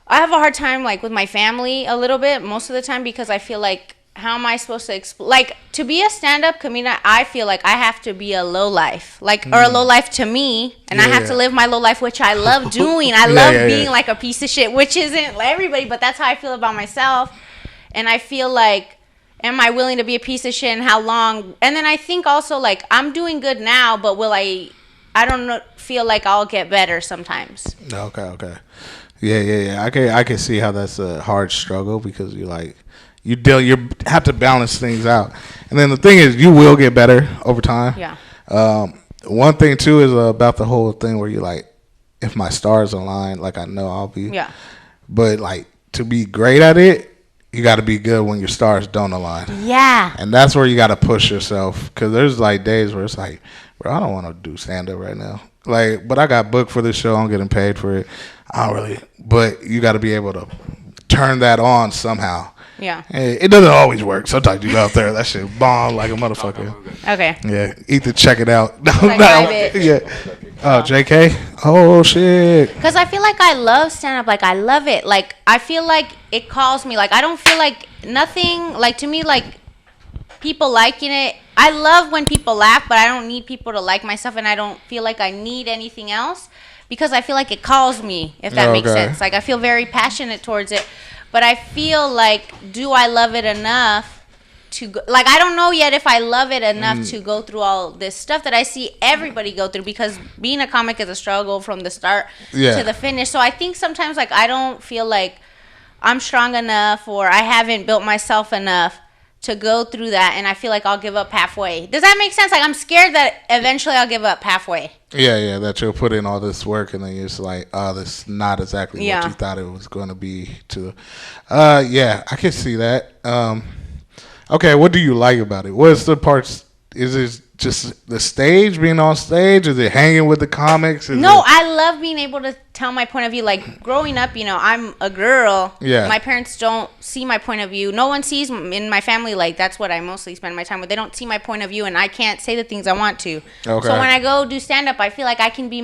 I have a hard time like with my family a little bit most of the time because I feel like how am I supposed to like to be a stand-up comedian? I feel like I have to be a low life, like or a low life to me, and I have to live my low life, which I love doing. I love being like a piece of shit, which isn't everybody, but that's how I feel about myself. And I feel like, am I willing to be a piece of shit and how long? And then I think also like I'm doing good now, but will I don't know, feel like I'll get better sometimes. Okay. Yeah. I can see how that's a hard struggle because you have to balance things out. And then the thing is, you will get better over time. Yeah. One thing too is about the whole thing where you like, if my stars align, like I know I'll be. Yeah. But like to be great at it, you got to be good when your stars don't align. Yeah. And that's where you got to push yourself because there's like days where it's like, bro, I don't want to do stand up right now. Like, but I got booked for this show. I'm getting paid for it. I don't really. But you got to be able to turn that on somehow. Yeah. It doesn't always work. Sometimes you go out there, that shit bomb like a motherfucker. Okay. Yeah. Either check it out. No. Yeah. Oh, JK? Oh, shit. Because I feel like I love stand-up. Like, I love it. Like, I feel like it calls me. Like, I don't feel like nothing. Like, to me, like, people liking it. I love when people laugh, but I don't need people to like my stuff, and I don't feel like I need anything else because I feel like it calls me, if that makes sense. Like, I feel very passionate towards it. But I feel like, do I love it enough to go, like, I don't know yet if I love it enough to go through all this stuff that I see everybody go through because being a comic is a struggle from the start to the finish. So I think sometimes, like, I don't feel like I'm strong enough or I haven't built myself enough to go through that, and I feel like I'll give up halfway. Does that make sense? Like, I'm scared that eventually I'll give up halfway. Yeah, that you'll put in all this work and then you're just like, oh, this is not exactly what you thought it was going to be. Yeah, I can see that. Okay, what do you like about it? What's the parts? Is it just the stage, being on stage? Is it hanging with the comics? I love being able to tell my point of view. Like, growing up, I'm a girl. Yeah. My parents don't see my point of view. No one sees in my family. Like, that's what I mostly spend my time with. They don't see my point of view, and I can't say the things I want to. Okay. So when I go do stand-up, I feel like I can be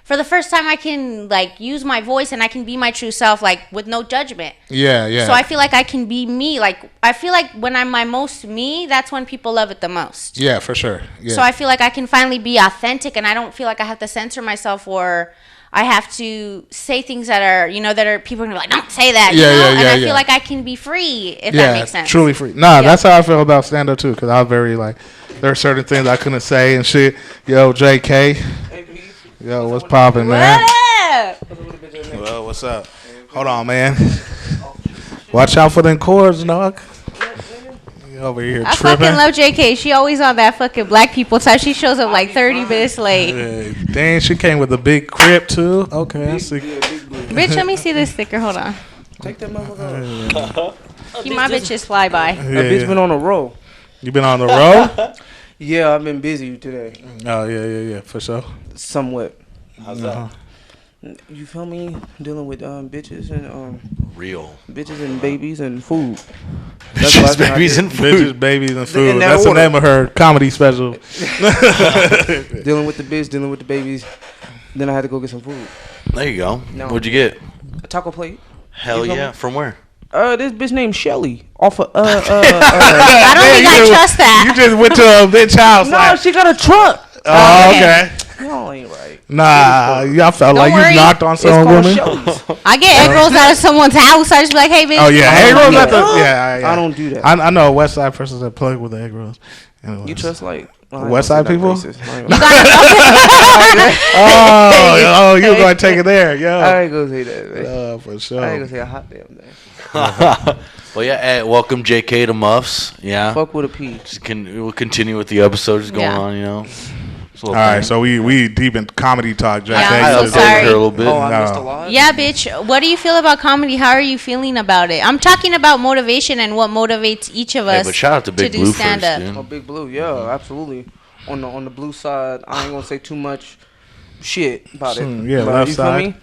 for the first time, I can, like, use my voice and I can be my true self, like, with no judgment. Yeah. So I feel like I can be me. Like, I feel like when I'm my most me, that's when people love it the most. Yeah, for sure. Yeah. So I feel like I can finally be authentic, and I don't feel like I have to censor myself or I have to say things that are, people are going to be like, don't say that. And I feel like I can be free, if that makes sense. Truly free. Nah, that's how I feel about stand-up, too, because I was very, like, there are certain things I couldn't say and shit. Yo, JK. Yo, what's poppin', man? Well, what's up? Hold on, man. Watch out for them chords, dog. You over here I tripping. fucking love JK. She always on that fucking black people type. She shows up like 30 minutes late. Dang, she came with a big crib, too. Okay, I see. Bitch, let me see this sticker. Hold on. Take that motherfucker out. Keep my bitches fly by. That bitch been on a roll. You been on the road? Yeah, I've been busy today. Oh, yeah, for sure. Somewhat. How's that? You feel me? Dealing with bitches and real bitches and babies and food. Bitches, babies, and food. Bitches, babies, and food. That's the name of her comedy special. Dealing with the bitch, dealing with the babies. Then I had to go get some food. There you go. No. What'd you get? A taco plate. Hell yeah! From where? This bitch named Shelly. Off of I don't think I trust that. You just went to a bitch house. No, she got a truck. Oh, okay. Y'all ain't right. Nah, y'all felt like you knocked on some woman. I get egg rolls out of someone's house. I just be like, hey, bitch. Oh, yeah. Egg rolls at the... Yeah. I don't do that. I know a West Side person that plug with the egg rolls. Anyways. You trust, like... West Side people? You oh, you were going to take it there. Yo. I ain't going to say that, man. For sure. I ain't going to say a hot damn thing. Well, yeah, welcome JK to Muffs. Yeah. Fuck with a P. We'll continue with the episode just going on, All right, so we deep in comedy talk, Jack. Yeah, I'm so sorry. Her a little bit. Oh, I missed a lot? Yeah, bitch. What do you feel about comedy? How are you feeling about it? I'm talking about motivation and what motivates each of us but shout out to Big Blue stand up. First, oh, Big Blue, yeah, absolutely. On the blue side, I ain't gonna say too much shit about it. Yeah, but left you side. Feel me?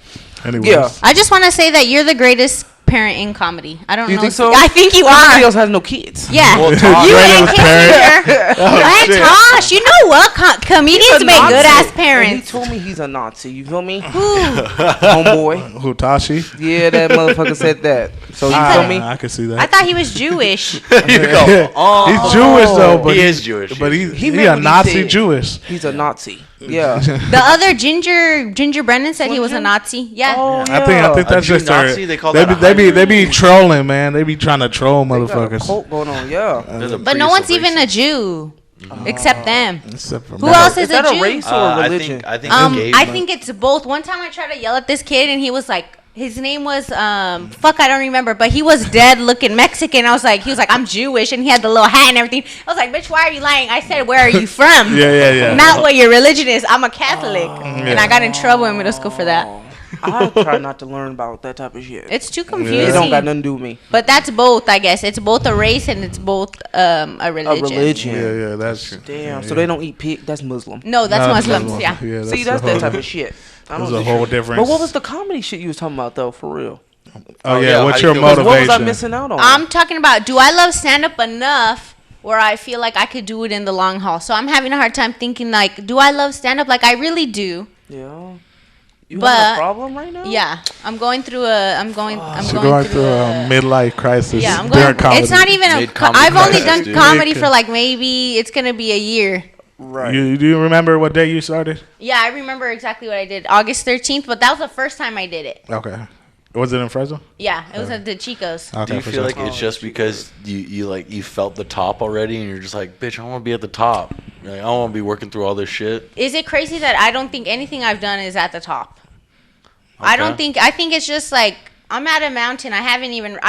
Anyways. Yeah. I just want to say that you're the greatest parent in comedy. I don't know. You think so? I think you Nobody are. else has no kids. Yeah. Well, you and parent. and Tosh. You know what? Comedians make good ass And parents. he told me he's a Nazi. You feel me? Who? Homeboy. Who, Tashi? Yeah, that motherfucker said that. So you feel me? I can see that. I thought he was Jewish. You go. Oh. He's Jewish though, but he is Jewish. But He he meant a what he Nazi said. Jewish. He's a Nazi. Yeah. The other Ginger Brennan said he was a Nazi. Yeah. Oh, I think that's Jew just Nazi, they call they that be a they be trolling, man. They be trying to troll They got a motherfuckers. cult going on, yeah. But no one's even a Jew. Except them. Except for Who me. else is that a a Jew? race or a religion? I think it's gay, I think it's both. One time I tried to yell at this kid and he was like, his name was fuck, I don't remember, but he was dead looking Mexican. He was like, I'm Jewish, and he had the little hat and everything. I was like, bitch, why are you lying? I said, where are you from? Yeah. Not what your religion is. I'm a Catholic, and I got in trouble in middle school for that. I try not to learn about that type of shit. It's too confusing. It don't got nothing to do with me. But that's both, I guess. It's both a race and it's both a religion. A religion. Yeah, that's true. Damn. So they don't eat pig. That's Muslim. No, that's Muslims. Yeah. See, that's that type of shit. There's a whole difference. But what was the comedy shit you was talking about though, for real? Oh yeah, what's your What was motivation? I missing out on? I'm talking about, do I love stand-up enough where I feel like I could do it in the long haul? So I'm having a hard time thinking, like, do I love stand-up? Like, I really do. Yeah. You But- have a problem right now? Yeah, I'm going through a She's going through a midlife crisis. Yeah, I'm during going. comedy. It's not even a. Mid-comedy I've only crisis, done dude. comedy for like maybe it's gonna be a year. Right. You do you remember what day you started? Yeah, I remember exactly what I did. August 13th, but that was the first time I did it. Okay. Was it in Fresno? Yeah, it was at the Chicos. Okay, Do you for feel sure. like it's just because you felt the top already and you're just like, bitch, I want to be at the top. Like, I don't want to be working through all this shit. Is it crazy that I don't think anything I've done is at the top? I don't think. I think it's just like I'm at a mountain. I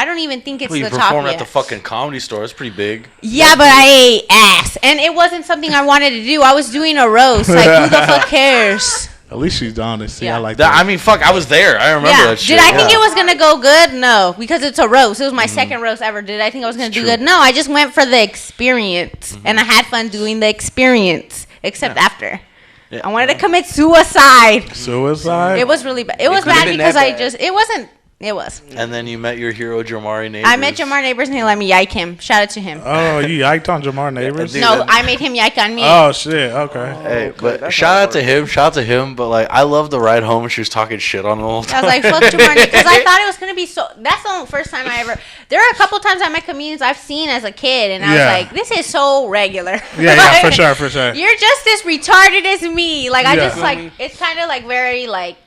don't even think it's You the top performed yet. at the fucking Comedy Store. It's pretty big. Yeah, but I ate ass. And it wasn't something I wanted to do. I was doing a roast. Like, who the fuck cares? At least she's honest. See, Yeah. I like that. I mean, fuck, I was there. I remember that shit. Did I think it was going to go good? No, because it's a roast. It was my second roast ever. Did I think I was going to do good? No, I just went for the experience. And I had fun doing the experience, except after. Yeah. I wanted to commit suicide. Suicide? It was really bad. It was could've bad been because that I bad. just, it wasn't, it was. And then you met your hero, Jamari Neighbors. I met Jamar Neighbors and he let me yike him. Shout out to him. Oh, you yiked on Jamar Neighbors? dude. No, I made him yike on me. Oh, shit. Okay. Hey, Okay, but that's shout how it out to him. Shout out to him. But like, I love the ride home. She was talking shit on the whole I time. was like, fuck Jamar because I thought it was going to be so. That's the first time I ever. There are a couple times I met comedians I've seen as a kid, and I Yeah. was like, this is so regular. Yeah, for sure, for sure. You're just as retarded as me. Like, I Yeah. just, like, it's kind of like very, like,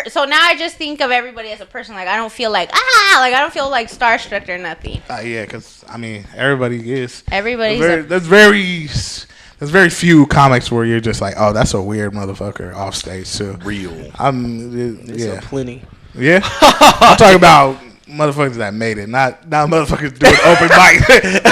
so now I just think of everybody as a person. Like, I don't feel like, I don't feel like starstruck or nothing. Yeah, because, I mean, everybody is. Everybody's There's very few comics where you're just like, oh, that's a weird motherfucker off stage, too. Real. There's Yeah. plenty. Yeah? I'm talking about motherfuckers that made it, not motherfuckers doing open mic.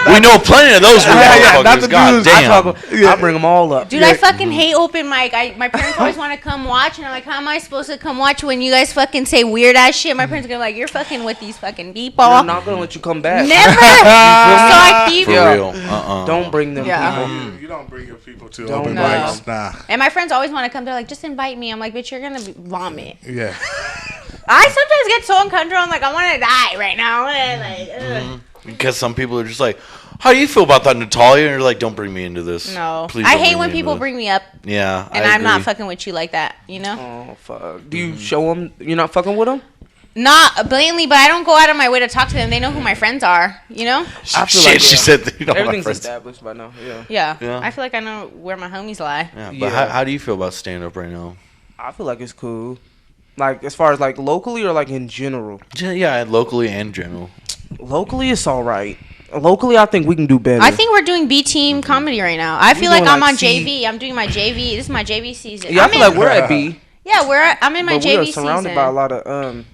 We know plenty of those yeah, not motherfuckers. the God dudes. damn. I bring them all up. Dude, I fucking hate open mic. My parents always want to come watch, and I'm like, how am I supposed to come watch when you guys fucking say weird ass shit? My parents are gonna be like, you're fucking with these fucking people. They're not gonna let you come back. Never. So I keep. For Yeah. real. Don't bring them Yeah. people. You don't bring your people to Don't open know. mics. Nah. And my friends always want to come. They're like, just invite me. I'm like, bitch, you're gonna vomit. Yeah. I sometimes get so uncomfortable. I'm like, I want to die right now. I wanna, like, ugh. Because some people are just like, how do you feel about that, Natalia? And you're like, don't bring me into this. No, Please I don't hate me when into people this. bring me up, Yeah, and I I'm not agree. fucking with you like that. You know, Oh fuck! Do you show them you're not fucking with them? not blatantly, but I don't go out of my way to talk to them. They know who my friends are. You know. I feel Shit, like, she yeah. said that, you know, my Everything's friends. established by now. Yeah. Yeah. Yeah. I feel like I know where my homies lie. Yeah, but Yeah. how do you feel about stand up right now? I feel like it's cool. Like as far as like locally or like in general. Yeah, locally and general. Locally, it's all right. Locally, I think we can do better. I think we're doing B team comedy right now. I feel doing, like I'm like, on C. JV. I'm doing my JV. This is my JV season. Yeah, I I'm feel in- like we're at B. Yeah, I'm in my But JV we are surrounded season. by a lot of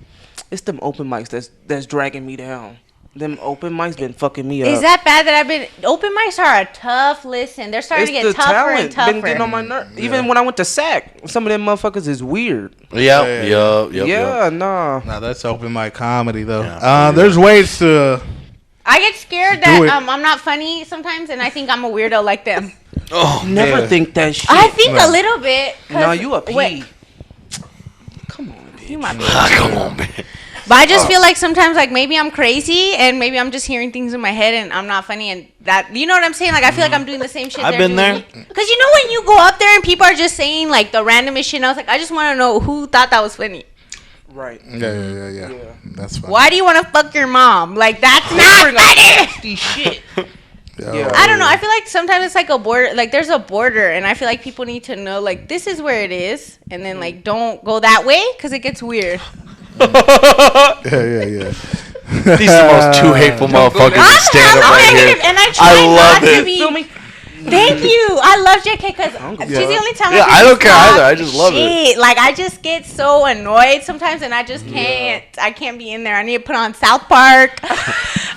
it's them open mics that's dragging me down. Them open mics been fucking me up. Is that bad that I've been? Open mics are a tough listen. They're starting It's to the get tougher talent and tougher. been getting on my nerve. Even when I went to SAC, some of them motherfuckers is weird. Yep. Yeah, nah. Nah, that's open mic comedy, though. Yeah. There's ways to... I get scared Do it. that I'm not funny sometimes, and I think I'm a weirdo like them. Oh, Never Yeah. think that shit. I think No. a little bit. 'cause- No, you a P. Wait, Come on, bitch. you might be. come on, man. But I just feel like sometimes, like maybe I'm crazy, and maybe I'm just hearing things in my head, and I'm not funny, and that you know what I'm saying? Like I feel like I'm doing the same shit. I've they're been doing. there. Because you know when you go up there and people are just saying like the randomest shit, and I was like, I just want to know who thought that was funny. Right. Yeah. That's fine. Why do you want to fuck your mom? Like that's not Bring up funny. nasty shit. Yeah. I don't know. I feel like sometimes it's like a border. Like there's a border, and I feel like people need to know like this is where it is, and then like don't go that way because it gets weird. Yeah. These are the most two hateful motherfuckers that stand up right negative, here. and I try I love not it. to be. Feel me? Thank you. I love JK because she's the only time. Yeah, I don't care either. I just love it. Shit. Like I just get so annoyed sometimes, and I just can't. I can't be in there. I need to put on South Park.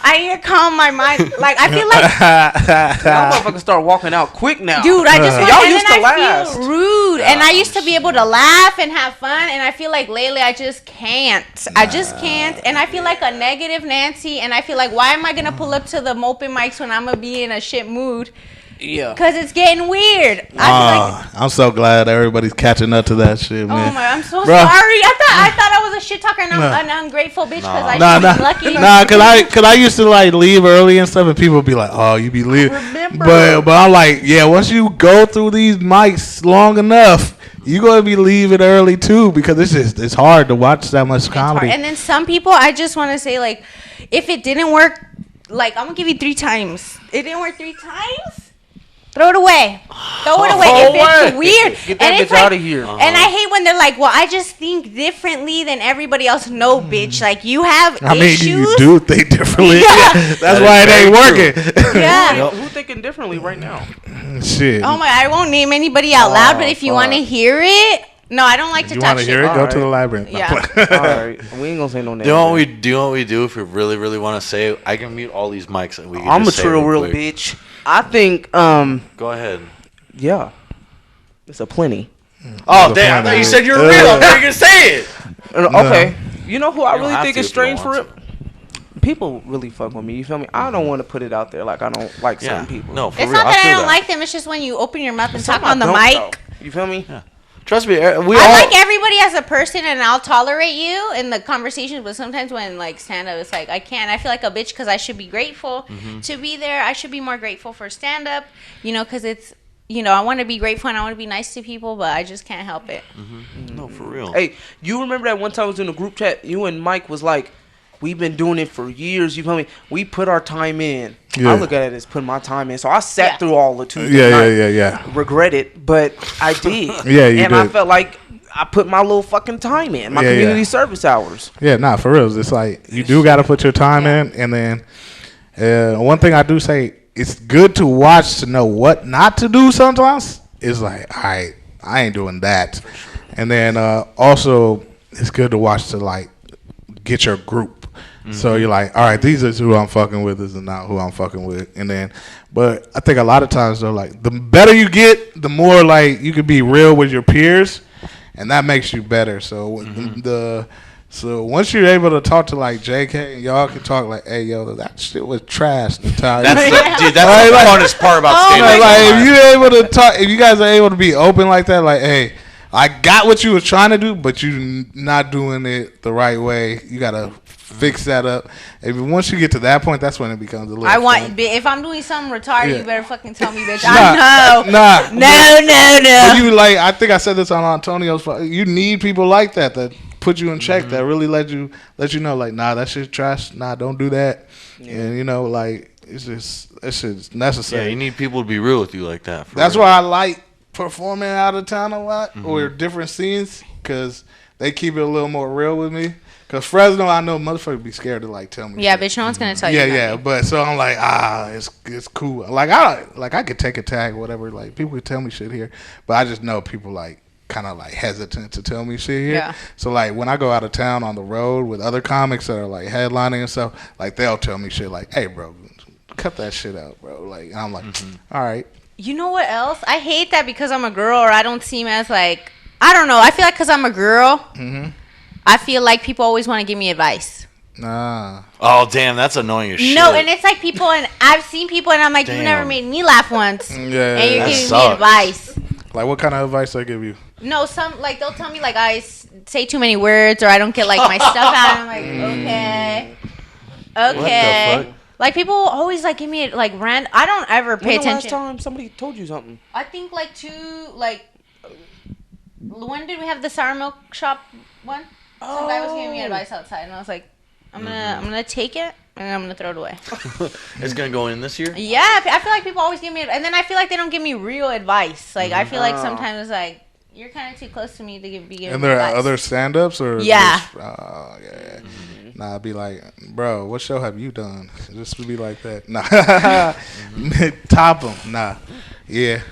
I need to calm my mind. Like I feel like, Y'all motherfuckers start walking out quick now. dude, I just want. Y'all And used then to I last. feel rude, and I used to be able to laugh and have fun, and I feel like lately I just can't. I just can't, and I feel like a negative Nancy, and I feel like why am I gonna pull up to the open mics when I'm gonna be in a shit mood? Yeah. Because it's getting weird. I feel like. I'm so glad everybody's catching up to that shit, man. Oh my! I'm so Bruh. sorry. I thought I was a shit talker and I'm an ungrateful bitch because I should be lucky. Cause I used to like leave early and stuff, and people would be like, "Oh, you be leaving," but I'm like, yeah. Once you go through these mics long enough, you gonna be leaving early too because it's hard to watch that much comedy. And then some people, I just want to say like, if it didn't work, like I'm gonna give you 3 times. It didn't work 3 times. Throw it away. Throw it away. If it's weird. Get that and it's bitch like, out of here. And I hate when they're like, well, I just think differently than everybody else. No, bitch. Like, you have I mean, issues. you do think differently. Yeah. That's why it ain't working. Yeah. Who thinking differently right now? Shit. Oh, my. I won't name anybody out loud, but if you want to hear it, No, I don't like to You touch want to hear it? shit. Go Alright. to the labyrinth. No, Yeah. All right, we ain't gonna say no names. Do what we do if we really want to say it. I can mute all these mics and we can I'm a just say it trill real quick. bitch. I think Go ahead. yeah, it's a plenty. Oh damn! I thought you said you're real. I'm not gonna say it. Okay, you know who I You don't really have think to is if you don't strange for want it? People really fuck with me. You feel me? I don't want to put it out there like I don't like Yeah. certain people. No, for It's real. not that I feel don't like them. It's just when you open your mouth and talk Some on the I mic. don't, though. You feel me? Yeah. Trust me, we I all. like everybody as a person, and I'll tolerate you in the conversations. But sometimes when like stand up, it's like I can't. I feel like a bitch because I should be grateful to be there. I should be more grateful for stand up, because it's I want to be grateful and I want to be nice to people, but I just can't help it. No, for real. Hey, you remember that one time I was in a group chat? You and Mike was like, "We've been doing it for years." You feel me? We put our time in. Yeah. I look at it as putting my time in. So I sat through all the Tuesday Yeah, night. yeah. Regret it, but I did. Yeah, you and I did. felt like I put my little fucking time in. My Yeah, community yeah. service hours. Yeah, nah, for real. It's like you do got to put your time in, and then one thing I do say, it's good to watch to know what not to do. Sometimes it's like, all right, I ain't doing that, and then also it's good to watch to like get your group. So you're like, all right, these is who I'm fucking with. This is not who I'm fucking with. And then, but I think a lot of times though, like the better you get, the more like you can be real with your peers, and that makes you better. So so once you're able to talk to like JK and y'all can talk like, hey yo, that shit was trash, Natalia. Dude, that's the funnest part about stand-up. Like if you able to talk, if you guys are able to be open like that, like, hey, I got what you was trying to do, but you not doing it the right way. You gotta fix that up. Once you get to that point, that's when it becomes a little. fun. If I'm doing something retarded, Yeah. you better fucking tell me, bitch. I know. Nah. No. But you like, I think I said this on Antonio's. You need people like that put you in check, that really let you know, like, nah, that shit's trash. Nah, don't do that. Yeah. And like it's just necessary. Yeah, you need people to be real with you like that. That's why I like performing out of town a lot or different scenes, because they keep it a little more real with me. Cause Fresno, I know motherfuckers be scared to like tell me. Yeah, shit. bitch, no one's gonna tell you. Yeah. But so I'm like, it's cool. I could take a tag, whatever. Like people could tell me shit here, but I just know people like kind of like hesitant to tell me shit here. Yeah. So like when I go out of town on the road with other comics that are like headlining and stuff, like they'll tell me shit like, hey, bro, cut that shit out, bro. Like, and I'm like, all right. You know what else? I hate that because I'm a girl, or I don't seem as like, I don't know. I feel like because I'm a girl, I feel like people always want to give me advice. Nah. Oh damn, that's annoying as shit. No, and it's like people, and I've seen people, and I'm like, you never Damn. made me laugh once, and you're that giving me sucks. advice. Like what kind of advice I give you? No, some like they'll tell me like I say too many words, or I don't get like my stuff out. And I'm like, okay. What the fuck? Like people always like give me like I don't ever pay When the last attention. time somebody told you something? I think when did we have the sour milk shop one? Some guy was giving me advice outside, and I was like, I'm gonna take it and I'm gonna throw it away. It's gonna go in this year. Yeah, I feel like people always give me, and then I feel like they don't give me real advice. Like I feel like sometimes it's like you're kind of too close to me to be giving And me there advice. are other stand-ups or Yeah. just, yeah. Nah, I'd be like, bro, what show have you done? Just to be like that. Nah. Top them. Nah. Yeah.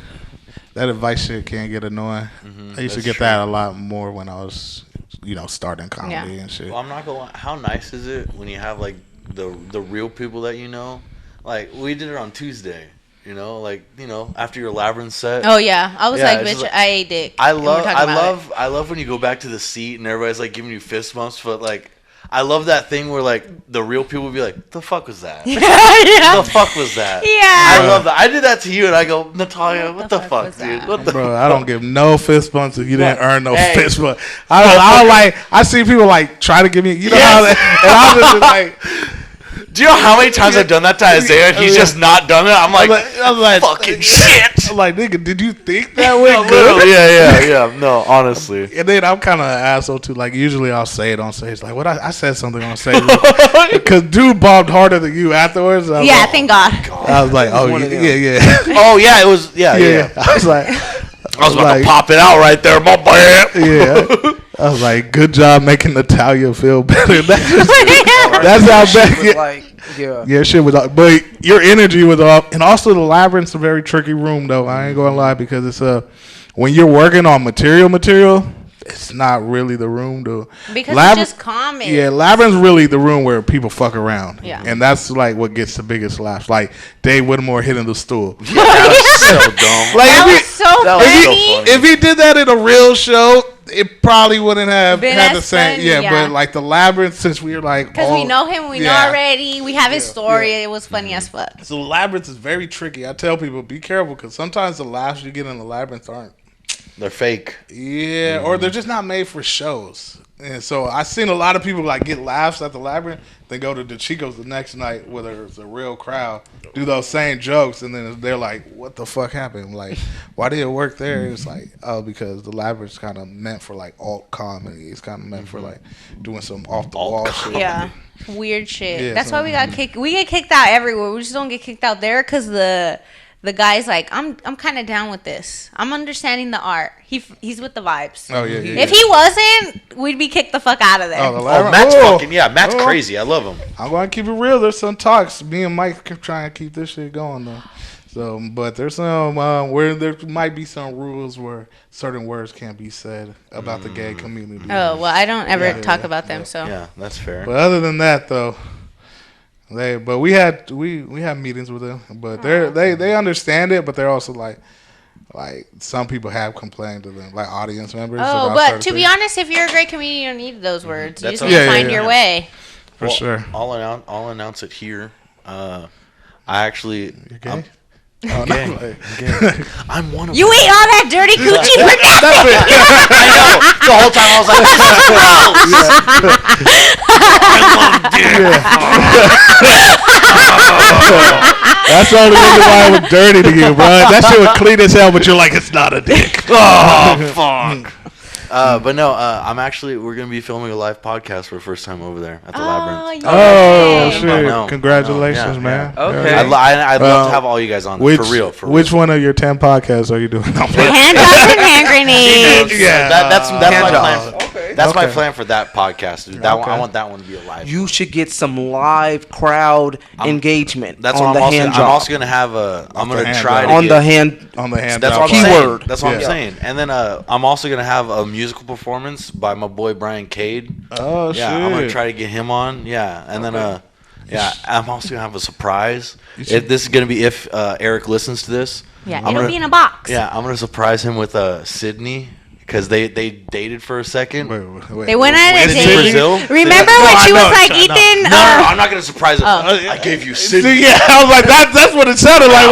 That advice shit can get annoying. I used to get that a lot more when I was, starting comedy and shit. Well, I'm not gonna lie. How nice is it when you have like the real people that you know? Like we did it on Tuesday. After your Labyrinth set. Oh yeah, I was like, it's bitch, just I ate dick. I And we're talking about it. love when you go back to the seat and everybody's like giving you fist bumps, but like I love that thing where like the real people will be like, the fuck was that? Yeah. The fuck was that? Yeah. I love that. I did that to you and I go, Natalia, what the fuck, was dude? that? What the Bro, I don't give no fist bumps if you didn't earn no Hey. fist bump. I see people like try to give me, how that, and I'm just like, Do you know how many times I've done that to Isaiah and he's just not done it? I'm like, I'm like, fucking shit. I'm like, nigga, did you think that went No, good? literally, yeah. No, honestly. And then I'm kind of an asshole too. Like usually I'll say it on stage. Like what I said something on stage because dude bombed harder than you afterwards. I was Yeah, like, thank God. I was like, oh one of them. yeah. Oh yeah, it was yeah. I was like, I was about to pop it out right there, my boy. yeah. I was like, good job making Natalia feel better. That's how bad. Was like, Yeah, shit was off. But your energy was off. And also the Labyrinth's a very tricky room though. I ain't gonna lie, because it's when you're working on material, it's not really the room to because it's just common. Yeah, Labyrinth's really the room where people fuck around. Yeah, and that's like what gets the biggest laughs. Like Dave Whittemore hitting the stool. Yeah, that was so dumb. Like that was so funny. If he did that in a real show, it probably wouldn't have been had the same. funny, Yeah, but like the Labyrinth, since we were like, because we know him, we know already, we have his story. It was funny as fuck. So Labyrinth is very tricky. I tell people, be careful because sometimes the laughs you get in the Labyrinth aren't. They're fake. Yeah, or they're just not made for shows. And so I seen a lot of people like get laughs at the Labyrinth. They go to the Chico's the next night, whether it's a real crowd, do those same jokes, and then they're like, "What the fuck happened? Like, why did it work there?" It's like, oh, because the Labyrinth's kind of meant for like alt comedy. It's kind of meant for like doing some off the wall shit. Yeah, weird shit. Yeah, that's why we got kicked. We get kicked out everywhere. We just don't get kicked out there because the guy's like, I'm kind of down with this. I'm understanding the art. He's with the vibes. Oh yeah. If he wasn't, we'd be kicked the fuck out of there. Oh, Matt's Matt's crazy. I love him. I'm going to keep it real. There's some talks. Me and Mike keep trying to keep this shit going, though. So, but there's some where there might be some rules where certain words can't be said about the gay community. Oh, well, I don't ever talk about them, so. Yeah, that's fair. But other than that, though, we had meetings with them, but they understand it, but they're also like some people have complained to them, like audience members. Oh, but to be honest, if you're a great comedian, you don't need those words. You just need to find your way. For sure. I'll announce it here. I actually. You're gay? I'm gay. I'm one of you them. ate all that dirty coochie for I know. The whole time I was like, That's the only reason why it was dirty to you, bro. That shit was clean as hell, but you're like, it's not a dick. Oh, fuck. But no, we're going to be filming a live podcast for the first time over there at the Labyrinth. Oh, shit. No. Congratulations, Yeah, man. yeah. Okay. I'd love to have all you guys on. For real. Which one of your 10 podcasts are you doing? Hand jobs and hand grenades. Yeah. That's my plan. Okay. That's my plan for that podcast. Dude. I want that one to be a live. You should get some live crowd engagement. That's on what the hand job. I'm also going to have I'm going to try to on get, the hand. On the hand That's job. what I'm Keyword. saying. That's what I'm saying. And then I'm also going to have a musical performance by my boy Brian Cade. Oh, shit. I'm going to try to get him on. Yeah. And then I'm also going to have a surprise. This is going to be if Eric listens to this. Yeah, it'll be in a box. Yeah, I'm going to surprise him with Sydney. Because they dated for a second. Wait. They went on a In date. Brazil? Remember when she was like, Ethan? No, I'm not going to surprise him. I gave you Sydney. Yeah, I was like, that's what it sounded like.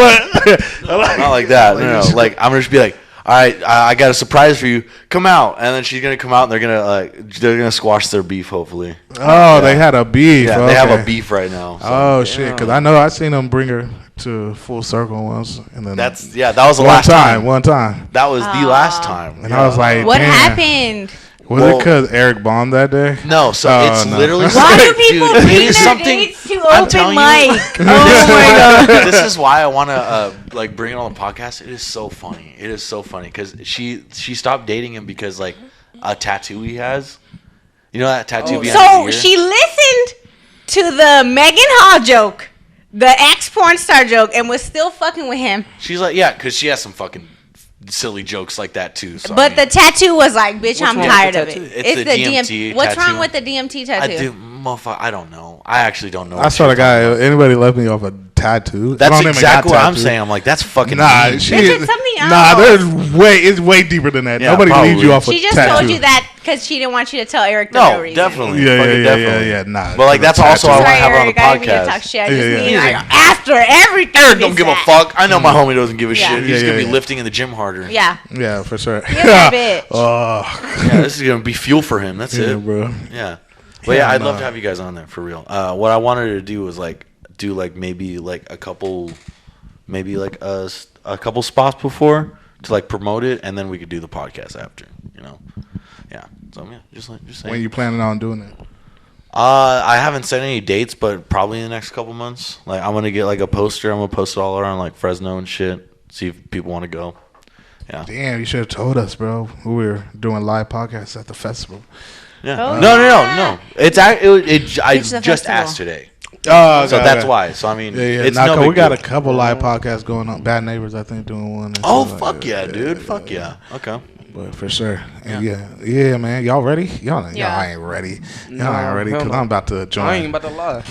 What? Not like that. No. Like, I'm going to just be like, all right, I got a surprise for you. Come out. And then she's going to come out and they're going to squash their beef, hopefully. Oh, they had a beef. Yeah, okay. they have a beef right now. So. Oh, shit. Because I seen them bring her to Full Circle once. And then That was the last time. One time. That was the last time. And I was like, What damn. happened? Was it because Eric bombed that day? No, so it's no. literally Why do people dude, bring it is their something dates to I'm open telling mic? you. Oh my god! This is why I want to bring it on the podcast. It is so funny. It is so funny because she stopped dating him because like a tattoo he has. You know that tattoo behind So his ear? she listened to the Megan Hall joke, the ex porn star joke, and was still fucking with him. She's like, yeah, because she has some fucking silly jokes like that too. So, But the tattaoo was like, bitch, I'm one with tired the of it. tattoo? It's the DMT What's tattoo. wrong with the DMT tattoo? I don't know. I actually don't know. I saw the guy. Anybody left me off a tattoo? That's I don't even exactly got what I'm tattooed. saying. I'm like, that's fucking Nah, mean. Is it something else? Nah, it's way deeper than that. Yeah, Nobody probably. leaves you off a She just tattoo. told you that because she didn't want you to tell Eric the real No, reason. definitely. Yeah. Nah, But like, that's also I Sorry, want to have her on the Eric, I didn't mean to talk podcast. shit. I just Yeah, mean yeah. like, after everything. Eric don't give a fuck. I know my homie doesn't give a Yeah. shit. He's Yeah, gonna be yeah. lifting in the gym harder. Yeah. Yeah, for sure. You're that bitch. Oh, Yeah, this is gonna be fuel for him. That's yeah, it. bro. Yeah. But yeah, I'd love no. to have you guys on there for real. What I wanted to do was do maybe a couple spots before to promote it, and then we could do the podcast after. You know. Yeah. So yeah, just saying. When you planning on doing it? I haven't set any dates, but probably in the next couple months. I'm gonna get a poster. I'm gonna post it all around Fresno and shit. See if people want to go. Yeah. Damn, you should have told us, bro. We were doing live podcasts at the festival. Yeah. Oh, No. It's I It's the just festival. asked today. Oh, So that's why. So I mean, it's no big we got deal. a couple live podcasts going on. Bad Neighbors, I think, doing one. Oh fuck yeah, dude! Fuck yeah. Okay. But for sure, yeah, man. Y'all ready? Y'all ain't ready. Y'all ain't ready because I'm about to join. I ain't about to lie.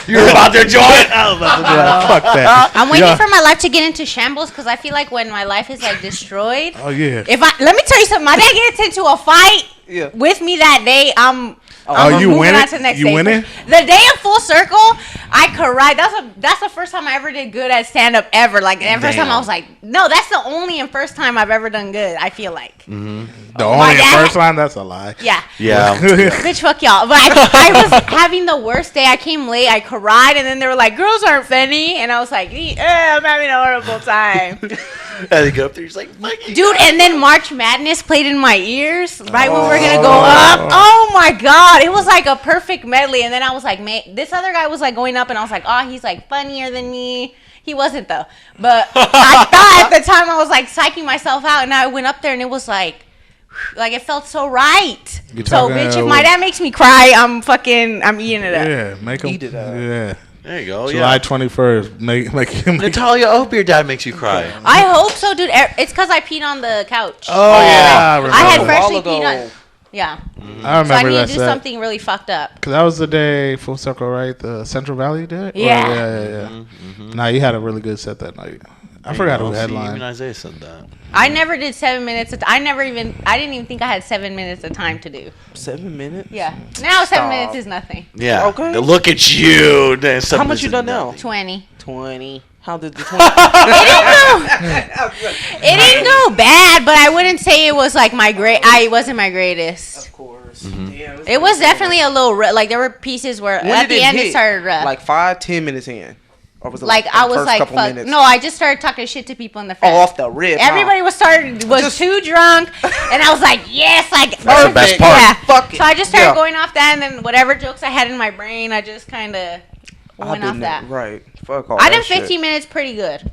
You're about to join. I was about to do that. Fuck that. I'm waiting for my life to get into shambles because I feel like when my life is like destroyed. Oh yeah. Let me tell you something. My dad gets into a fight with me that day. I'm you moving winning? on to the next You day. winning? The day of Full Circle, I cried. That's the first time I ever did good at stand up ever. Like the first time I was like, no, that's the only and first time I've ever done good. I feel like The only first time, that's a lie. Yeah. Bitch, fuck y'all. But I was having the worst day. I came late. I cried, and then they were like, "Girls aren't funny," and I was like, "I'm having a horrible time." And he got up there. He's like, Mikey, dude. And then March Madness played in my ears right when we were gonna go up. Oh my god, it was like a perfect medley. And then I was like, man, this other guy was like going up, and I was like, oh, he's like funnier than me. He wasn't though, but I thought at the time I was like psyching myself out, and I went up there, and it was like it felt so right. So bitch, if my dad makes me cry, I'm eating it up. Yeah, make him eat it up. Yeah. There you go. July 21st. Make him. Natalia, I hope your dad makes you cry. I hope so, dude. It's because I peed on the couch. Oh yeah, I had freshly peed on. Yeah. I remember so I need that to do something really fucked up. Because that was the day Full Circle, right? The Central Valley did? Yeah. Yeah. Nah, you had a really good set that night. I forgot who headlined. Even Isaiah said that. I never did 7 minutes. I didn't even think I had 7 minutes of time to do. 7 minutes? Yeah. Now 7 minutes is nothing. Yeah. Okay. Look at you. How much you done now? 20. 20. How did the 20? It didn't go bad, but I wouldn't say it was like my great. It wasn't my greatest. Of course. Mm-hmm. Damn, it was definitely a little like there were pieces where when at the end hit? it started rough. Like 5-10 minutes in. Or was it like I was first like, couple fuck. minutes? No, I just started talking shit to people in the front. Off the rip. Everybody was too drunk, and I was like, yes, like that's the best part. Yeah. Fuck it. So I just started going off that, and then whatever jokes I had in my brain, I just kind of went off that. Right. Fuck all I that did 15 shit. minutes pretty good.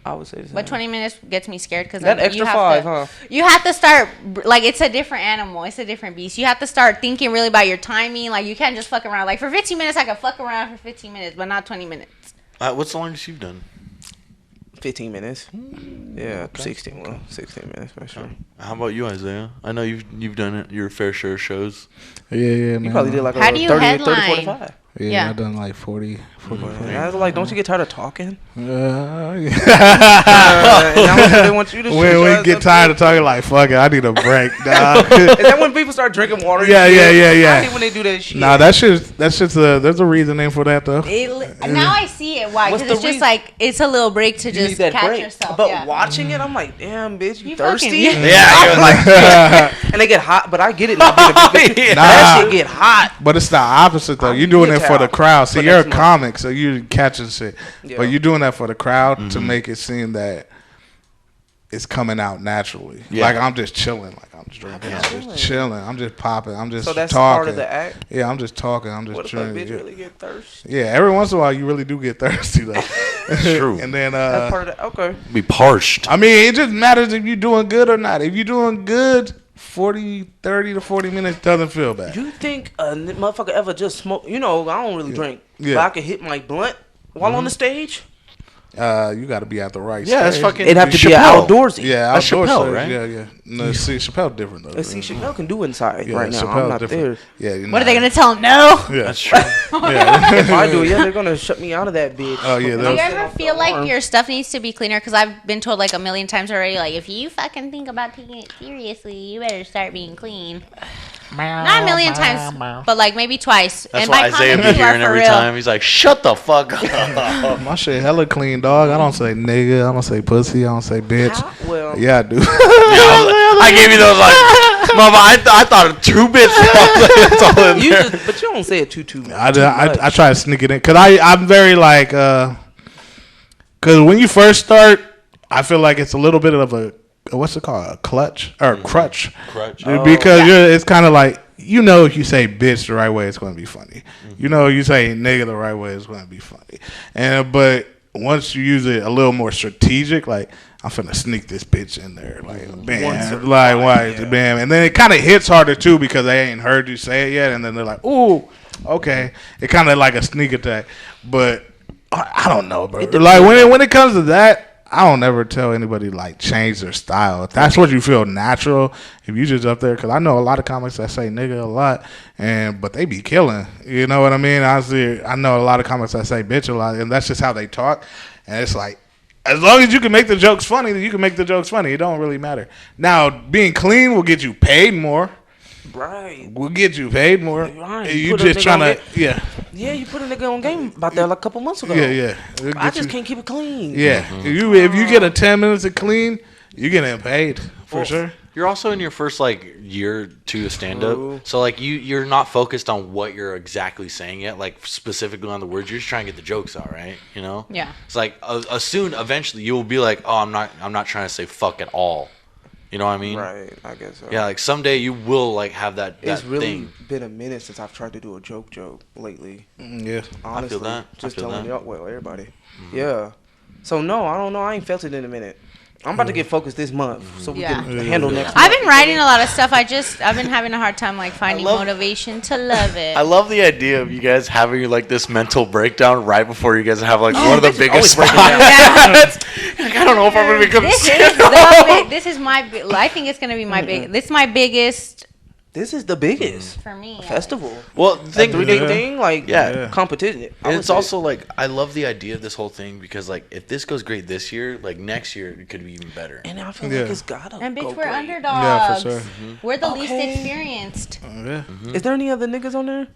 I would say the same. But 20 minutes gets me scared because that extra 5, huh? You have to start like it's a different animal. It's a different beast. You have to start thinking really about your timing. Like you can't just fuck around. Like for 15 minutes, I could fuck around for 15 minutes, but not 20 minutes. What's the longest you've done? 15 minutes. Yeah, okay. 16 minutes for sure. How about you, Isaiah? I know you've done it your fair share of shows. Yeah, man. You probably did like How do you 30, headline? 45. Yeah, I've done like 40. I was like, don't you get tired of talking? Yeah. They want you to when we get tired of talking, like, fuck it, I need a break, dog. Is that when people start drinking water? Yeah. I hate when they do that shit. Nah, that's just there's a reasoning for that, though. Now I see it. Why? Because it's just like, it's a little break to just catch yourself. But watching it, I'm like, damn, bitch, you thirsty? Yeah. Like, and they get hot, but I get it. That shit get hot. But it's the opposite, though. You're doing it for the crowd. See, you're a comic, so you're catching shit. Yeah. But you're doing that for the crowd to make it seem that it's coming out naturally. Yeah. Like, I'm just chilling. Like, I'm just drinking. I'm just chilling. I'm just popping. I'm just talking. So that's part of the act? Yeah, I'm just talking. I'm just what drinking. What if that bitch really get thirsty? Yeah, every once in a while, you really do get thirsty, though. It's true. And then, that's part of the, okay. Be parched. I mean, it just matters if you're doing good or not. If you're doing good, 30 to 40 minutes doesn't feel bad. You think a motherfucker ever just smoke? You know, I don't really drink. Yeah. But I can hit my blunt while on the stage. You got to be at the right stage. Yeah, it's fucking. It'd have to be outdoorsy. Yeah, outdoor Chappelle, stage. right? Yeah. No, see, Chappelle different though. See, Chappelle can do inside right now. Chappelle I'm not different. there. Yeah. What are they gonna tell him? No. Yeah, that's true. If I do, they're gonna shut me out of that bitch. Oh yeah. Do you ever feel like your stuff needs to be cleaner? Because I've been told like a million times already. Like if you fucking think about taking it seriously, you better start being clean. Not a million times, but like maybe twice. That's and why Isaiah be hearing every time. He's like, "Shut the fuck up." My shit hella clean, dog. I don't say nigga. I don't say pussy. I don't say bitch. Well, yeah, I do. I gave you those like, mama. I thought of 2 bits. That's all in there. But you don't say it too much. I try to sneak it in because I'm very like because when you first start, I feel like it's a little bit of a what's it called, a clutch or crutch? Crutch. Because it's kind of like, you know, if you say bitch the right way, it's going to be funny. You know, you say nigga the right way, it's going to be funny. But once you use it a little more strategic, like I'm finna sneak this bitch in there, like bam, like why, bam, and then it kind of hits harder too because they ain't heard you say it yet, and then they're like, ooh. okay, it kind of like a sneak attack. But I don't know, bro. Like when it comes to that, I don't ever tell anybody like change their style. If that's what you feel natural, if you just up there, because I know a lot of comics that say nigga a lot, but they be killing. You know what I mean? Honestly, I know a lot of comics that say bitch a lot, and that's just how they talk. And it's like, as long as you can make the jokes funny, then you can make the jokes funny. It don't really matter. Now, being clean will get you paid more. Right. We'll get you paid more. Right. You just trying to, yeah. Yeah, you put a nigga on game about that like a couple months ago. Yeah. I just can't keep it clean. Yeah. If you get a 10 minutes of clean, you're getting paid for sure. You're also in your first like year to a stand up, so like you're not focused on what you're exactly saying yet, like specifically on the words. You're just trying to get the jokes out, right? You know? Yeah. It's like soon, eventually, you will be like, oh, I'm not trying to say fuck at all. You know what I mean? Right, I guess so. Yeah, like someday you will like have that It's really thing. been a minute since I've tried to do a joke lately. Yeah. Honestly, I feel that. Just I feel telling that. everybody. Yeah. So no, I don't know. I ain't felt it in a minute. I'm about to get focused this month, so we can handle next month. I've been writing a lot of stuff. I've been having a hard time like finding motivation to love it. I love the idea of you guys having like this mental breakdown right before you guys have like one of the biggest spots. Like, I don't know if I'm gonna become. This is my. I think it's gonna be my big. This is my biggest. This is the biggest for me festival. Well, think 3-day thing, like competition. And it's also like I love the idea of this whole thing because like if this goes great this year, like next year it could be even better. And I feel like it's gotta. And bitch, go we're great. underdogs. Yeah, for sure. We're the least experienced. Is there any other niggas on there?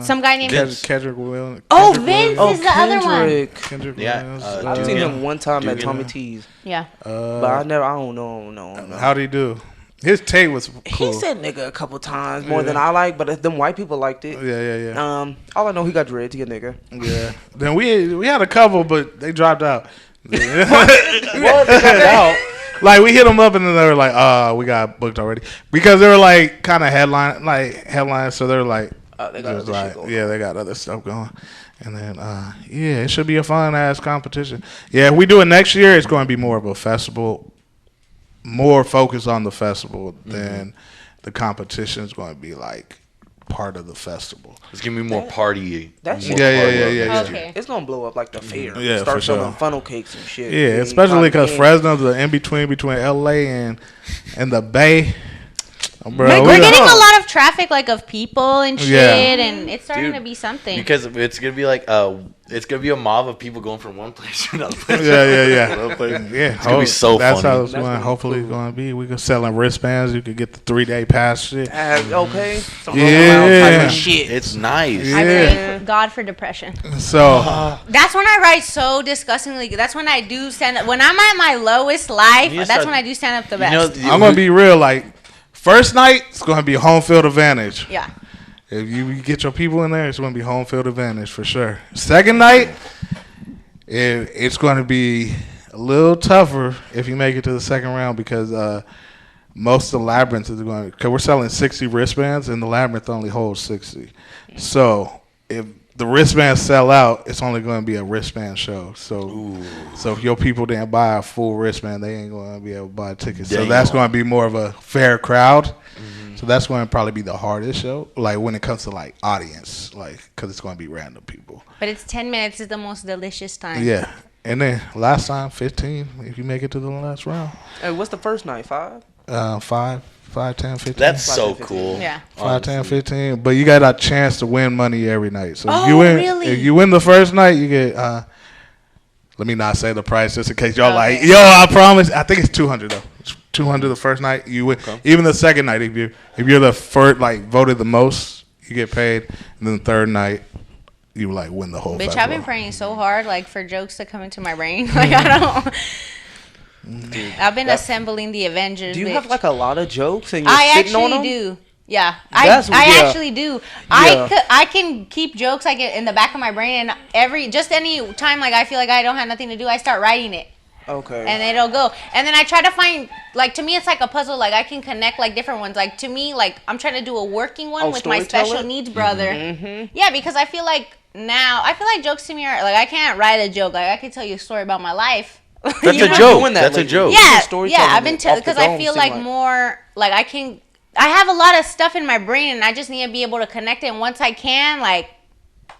Some guy named Kendrick Williams. Oh, Vince is the other one. Kendrick Yeah, Williams. I've seen him one time at Tommy T's. Yeah. But I don't know. How'd he do? His tape was cool. He said nigga a couple times more than I like, but them white people liked it. Yeah. All I know, he got dreads. He a nigga. Yeah. Then we had a couple, but they dropped out. What? They dropped out? Like we hit them up and then they were like, we got booked already because they were like kind of headlines. So they're like, they got other shit going they got other stuff going. And then it should be a fun ass competition. Yeah, if we do it next year, it's going to be more of a festival. More focused on the festival than the competition is going to be like part of the festival. It's gonna be more party. That's Yeah. Okay. It's gonna blow up like the fair. Yeah, Start for sure. selling funnel cakes and shit. Yeah, especially because Fresno's the in between LA and the Bay. Bro, we're getting a lot of traffic, like of people and shit, and it's starting to be something. Because it's gonna be like it's gonna be a mob of people going from one place to another place. Yeah. It's gonna be so That's funny. how it's going. Hopefully, it's going to be. We can selling wristbands. You could get the 3-day pass shit. Okay. Some Yeah. shit. It's nice. Yeah. I thank God for depression. So That's when I write so disgustingly. That's when I do stand up. When I'm at my lowest life, that's when I do stand up the best. I'm gonna be real. Like first night, it's gonna be home field advantage. Yeah. If you get your people in there, it's going to be home field advantage for sure. Second night, it's going to be a little tougher if you make it to the second round because most of the labyrinth is going to, because we're selling 60 wristbands and the labyrinth only holds 60. So if the wristbands sell out, it's only going to be a wristband show. So if your people didn't buy a full wristband, they ain't going to be able to buy tickets. So that's going to be more of a fair crowd. So that's going to probably be the hardest show, like when it comes to like audience, like because it's going to be random people. But it's 10 minutes is the most delicious time. Yeah, and then last time 15 if you make it to the last round. Hey, what's the first night? 5? 5, 10, 15. That's 5, so 10, 15. cool. Yeah. 5, 10, 15. But you got a chance to win money every night. So Oh, if you win, really? if you win the first night, you get. Let me not say the price just in case y'all like. Okay. Yo, I promise. I think it's 200 though. It's 200 the first night. You win. Okay. Even the second night, if you're the first, like voted the most, you get paid. And then the third night, you like win the whole. Bitch, festival. I've been praying so hard, like for jokes to come into my brain. Like I don't. Dude, I've been assembling the Avengers. Do you bitch. have like a lot of jokes and you're I sitting on them? actually do. Yeah, That's- I yeah. actually do. Yeah. I can keep jokes like in the back of my brain, and any time like I feel like I don't have nothing to do, I start writing it. Okay. And it'll go. And then I try to find, like, to me, it's like a puzzle. Like, I can connect, like, different ones. Like, to me, like, I'm trying to do a working one with my special needs brother. Mm-hmm. Yeah, because I feel like jokes to me are, like, I can't write a joke. Like, I can tell you a story about my life. That's a joke. That's a joke. Yeah, I've been telling, because I feel like more, like, I can I have a lot of stuff in my brain, and I just need to be able to connect it. And once I can, like.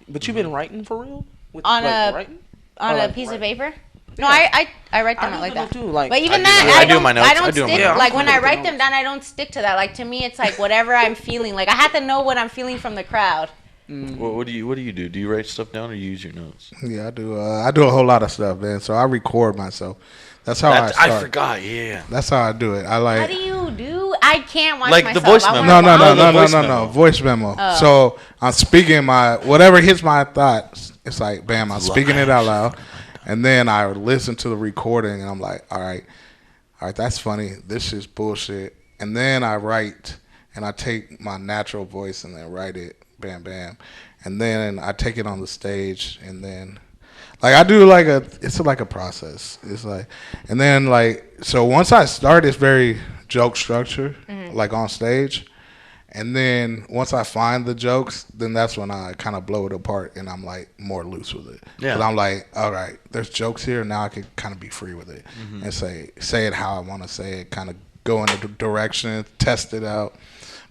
But you've been writing for real? On a piece of paper? No, I write them out like that. Too, like, but even I do my notes. I don't stick. Like when I write them down, I don't stick to that. Like to me, it's like whatever I'm feeling. Like I have to know what I'm feeling from the crowd. Well, what do you do? Do you write stuff down or you use your notes? Yeah, I do. I do a whole lot of stuff, man. So I record myself. That's how I start. I forgot. Yeah. That's how I do it. I like. How do you do? I can't watch like myself. The voice memo. No. Voice memo. Oh. So I'm speaking whatever hits my thoughts. It's like bam, I'm speaking it out loud. And then I listen to the recording, and I'm like, all right, that's funny. This is bullshit. And then I write, and I take my natural voice and then write it, bam, bam. And then I take it on the stage, and then, like, I do it's like a process. It's like, and then, like, so once I start, it's very joke structure, like on stage. And then once I find the jokes, then that's when I kind of blow it apart, and I'm like more loose with it. Yeah. 'Cause I'm like, all right, there's jokes here. Now I can kind of be free with it and say it how I want to say it, kind of go in a direction, test it out.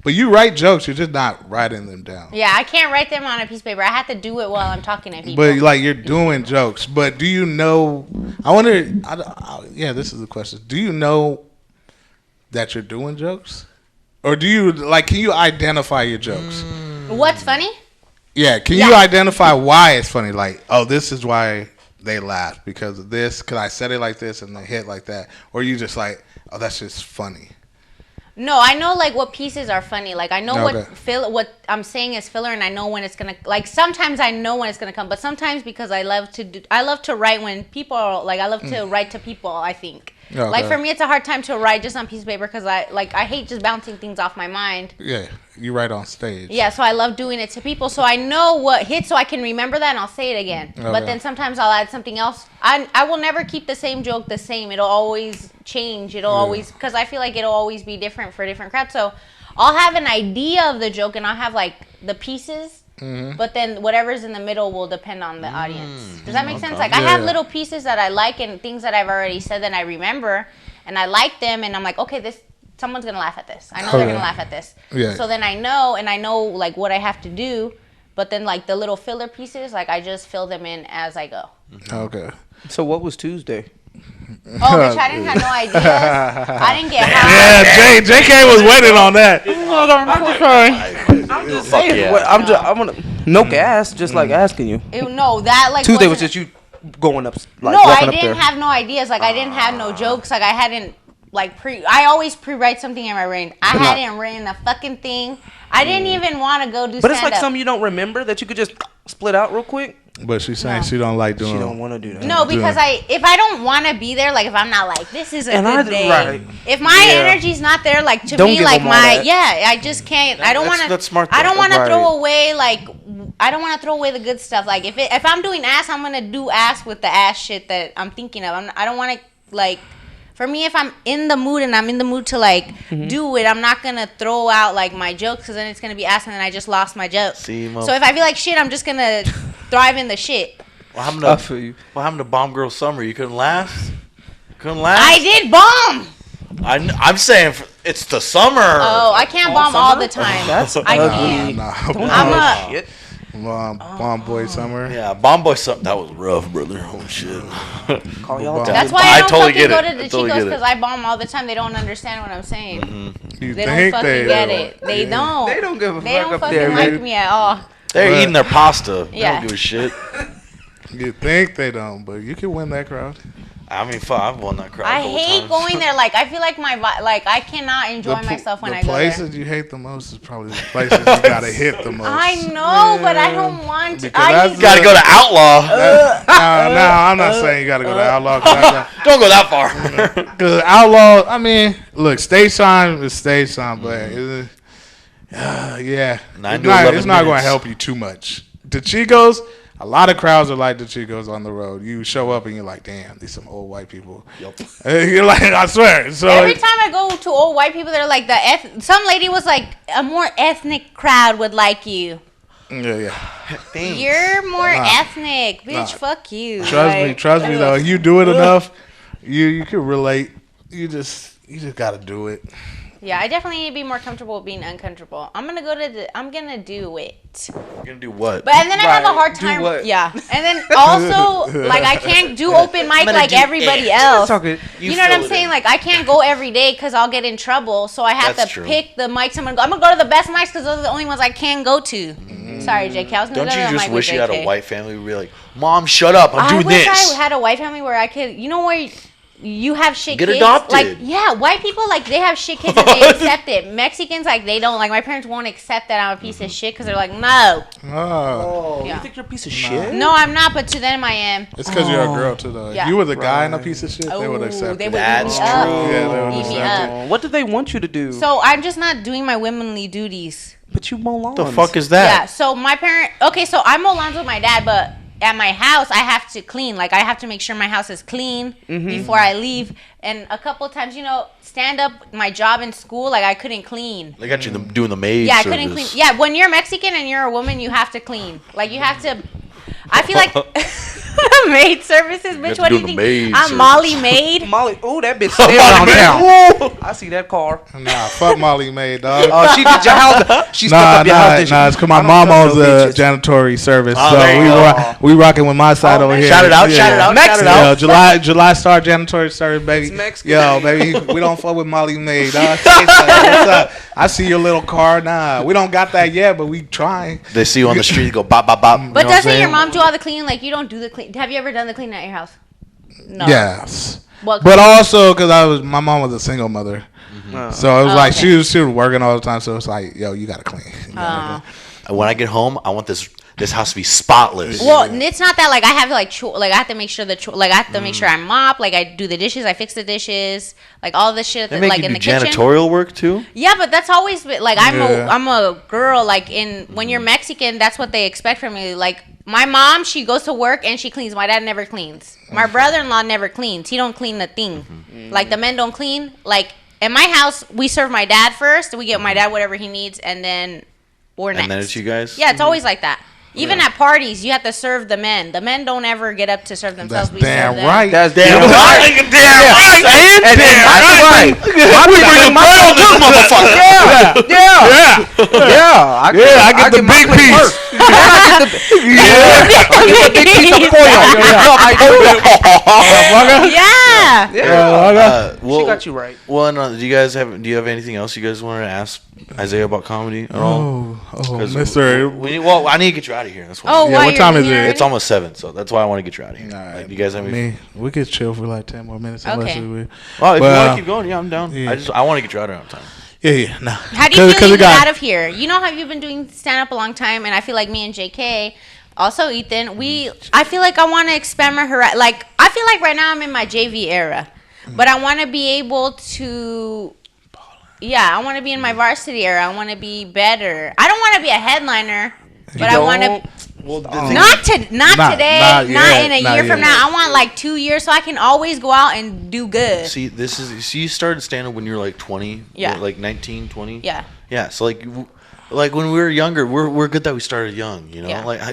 But you write jokes, you're just not writing them down. Yeah, I can't write them on a piece of paper. I have to do it while I'm talking to people. But like you're doing jokes. But do you know? I wonder. Yeah, this is the question. Do you know that you're doing jokes? Or do you, like, can you identify your jokes? What's funny? Yeah, can you identify why it's funny? Like, oh, this is why they laughed, because of this, because I said it like this and they hit like that. Or you just like, oh, that's just funny. No, I know, like, what pieces are funny. Like, I know what I'm saying is filler, and I know when it's going to, like, sometimes I know when it's going to come. But sometimes because I love to write when people are, like, I love to write to people, I think. Okay. Like, for me, it's a hard time to write just on a piece of paper because I hate just bouncing things off my mind. Yeah, you write on stage. Yeah, so I love doing it to people. So I know what hits so I can remember that and I'll say it again. Okay. But then sometimes I'll add something else. I will never keep the same joke the same. It'll always change. It'll always, because I feel like it'll always be different for different crowds. So I'll have an idea of the joke and I'll have, like, the pieces. But then whatever's in the middle will depend on the audience. Does that make sense? Like, I have little pieces that I like and things that I've already said that I remember, and I like them, and I'm like, okay, someone's gonna laugh at this. I know they're gonna laugh at this. Yeah. So then I know like what I have to do. But then, like, the little filler pieces, like, I just fill them in as I go. Okay. So what was Tuesday? Oh, bitch, I didn't have no ideas. I didn't get high. Yeah, JK was waiting on that. I'm just saying. Yeah. I'm gonna no gas, just like asking you. Tuesday was just you going up. Like, no, I didn't have no ideas. Like, I didn't have no jokes. Like, I hadn't I always pre-write something in my brain. I hadn't written a fucking thing. I didn't even want to go do stand-up. But it's like something you don't remember that you could just split out real quick. But she's saying she don't like doing. She don't want to do that. No, because if I don't want to be there, like, if I'm not like, this is a good day. Right. If my energy's not there, like, to me, like, I just can't. I don't want to. That's smart. I don't want to throw away, like, I don't want to throw away the good stuff. Like, if I'm doing ass, I'm gonna do ass with the ass shit that I'm thinking of. I don't want to, like. For me, if I'm in the mood and I'm in the mood to, like, do it, I'm not going to throw out, like, my jokes because then it's going to be ass and then I just lost my joke. So if I feel like shit, I'm just going to thrive in the shit. What happened to Bomb Girl Summer? You couldn't last? I did bomb! I'm saying it's the summer. Oh, I can't bomb all the time. I can't. I'm a... Bomb Boy Summer. Yeah, Bomb Boy Summer. That was rough, brother. Oh shit. That's why I don't fucking go to the Chicos, because I bomb all the time. They don't understand what I'm saying. They don't fucking get it. They don't. They don't give a fuck. They don't fucking like me at all. They're eating their pasta. They don't give a shit. You think they don't, but you can win that crowd. I mean, fuck, I've won that crowd. I hate going there. Like, I feel like I cannot enjoy myself when I go there. The places you hate the most is probably the places you gotta hit the most. I know, but I don't want to. You gotta go to Outlaw. No, I'm not saying you gotta go to Outlaw. Don't go that far. Because Outlaw, I mean, look, stage time is stage time, but it's not going to help you too much. The Chicos. A lot of crowds are like the Chicos on the road. You show up and you're like, damn, these some old white people. Yep. You're like, I swear. So every time I go to old white people, they're like, some lady was like, a more ethnic crowd would like you. Yeah. Thanks. You're more ethnic, bitch. Fuck you. Trust me though. You do it enough, you can relate. You just gotta do it. Yeah, I definitely need to be more comfortable with being uncomfortable. I'm gonna do it. You're gonna do what? But and then I have a hard Do time. what? Yeah, and then also like I can't do open mic gonna like do everybody it. else. Okay. You know what I'm saying? Like I can't go every day because I'll get in trouble. So I have That's to true. pick the mics I'm gonna go to the best mics because those are the only ones I can go to. Sorry, JK. I was gonna Don't go you to the just mic wish with you had a JK. white family where you're like, Mom, shut up, I'm I doing wish this. I had a white family where I could, you know, where you have shit Get kids. adopted. Like, yeah, white people, like, they have shit kids and they accept it. Mexicans, like, they don't. Like, my parents won't accept that I'm a piece of shit because they're like, no. Oh. Yeah. You think you're a piece of shit? No, I'm not, but to them I am. It's because you're a girl too, though. Yeah. If you were the guy and a piece of shit, they would Ooh, accept they it. would That's eat me up. true. Yeah, they would Eat me accept up. it. What do they want you to do? So I'm just not doing my womanly duties. But you mow lawns. What the fuck is Yeah, that? so my parent, okay, so I mow lawns with my dad, but at my house, I have to clean. Like, I have to make sure my house is clean before I leave. And a couple of times, you know, stand up, my job in school, like, I couldn't clean. They got you doing the maid Yeah, I service. couldn't clean. Yeah, when you're Mexican and you're a woman, you have to clean. Like, you have to. I feel like maid services, bitch. to What do do you the think? maid I'm service. Molly maid. Molly, oh, that bitch stay around town. I see that car. Nah, fuck Molly May, dog. Oh, she did your house. She stepped Nah, up your house. nah, did she? nah. It's because my I don't mom trust owns no a bitches. janitorial service, Oh, so there you go. we rocking with my side Oh, over man. here. Shout it out, Yeah. shout it out, shout it Yo, out. July Star janitorial service, baby. It's Mexican. Yo, baby, we don't fuck with Molly May, dog. Say something. What's up? I see your little car. Nah, we don't got that yet, but we trying. They see you on the street, go bop, bop, bop. But You know what I'm doesn't your saying? mom do all the cleaning? Like, you don't do the clean. Have you ever done the cleaning at your house? No. Yes. What But also, because my mom was a single mother, so it was Oh, like okay. she was working all the time. So it's like, yo, you gotta clean. You gotta When I get home, I want this house to be spotless. Well, it's not that like I have to like I have to make sure like I have to make sure I mop, like I do the dishes, I fix the dishes, like all the shit They that, make like you in do the kitchen. janitorial work too. Yeah, but that's always been like Yeah. I'm a girl. Like when you're Mexican, that's what they expect from you. Like my mom, she goes to work and she cleans. My dad never cleans. My brother-in-law never cleans. He don't clean a thing. Like the men don't clean. Like in my house, we serve my dad first. We get my dad whatever he needs, and then we're next. And then it's you guys. Yeah, it's always like that. Even at parties, you have to serve the men. The men don't ever get up to serve themselves. That's We serve damn them. right. That's Damn damn right. right. Damn right. And that's right. We bring the bread on this motherfucker. Yeah. I get the big piece. Yeah. She got you right. Well, no, do you have anything else you guys wanted to ask Isaiah about comedy at all? Oh, 'Cause Mister. well, I need to get you out of here. That's why. Oh, Yeah, why what you're time is leaving it? already? It's almost 7, so that's why I want to get you out of here. Alright. Like, you guys have any? We could chill for like 10 more minutes. Okay. Unless we, Well, if you Well, want to keep going, yeah, I'm down. yeah. I want to get you out of here on time. yeah, nah. How do you feel you get out of here? You know how you've been doing stand up a long time, and I feel like me and JK, also Ethan, I feel like I want to expand my horizon. Like I feel like right now I'm in my JV era, but I want to be able to. Yeah, I want to be in my varsity era. I want to be better. I don't want to be a headliner, but I want to. Well, the Not today, Not not yet, in a not year from yet. now. I want like 2 years so I can always go out and do good. See, you started stand up when you were like 20, Yeah. like 19, 20. Yeah. Yeah, so like when we were younger, we're good that we started young, you know? Yeah. Like how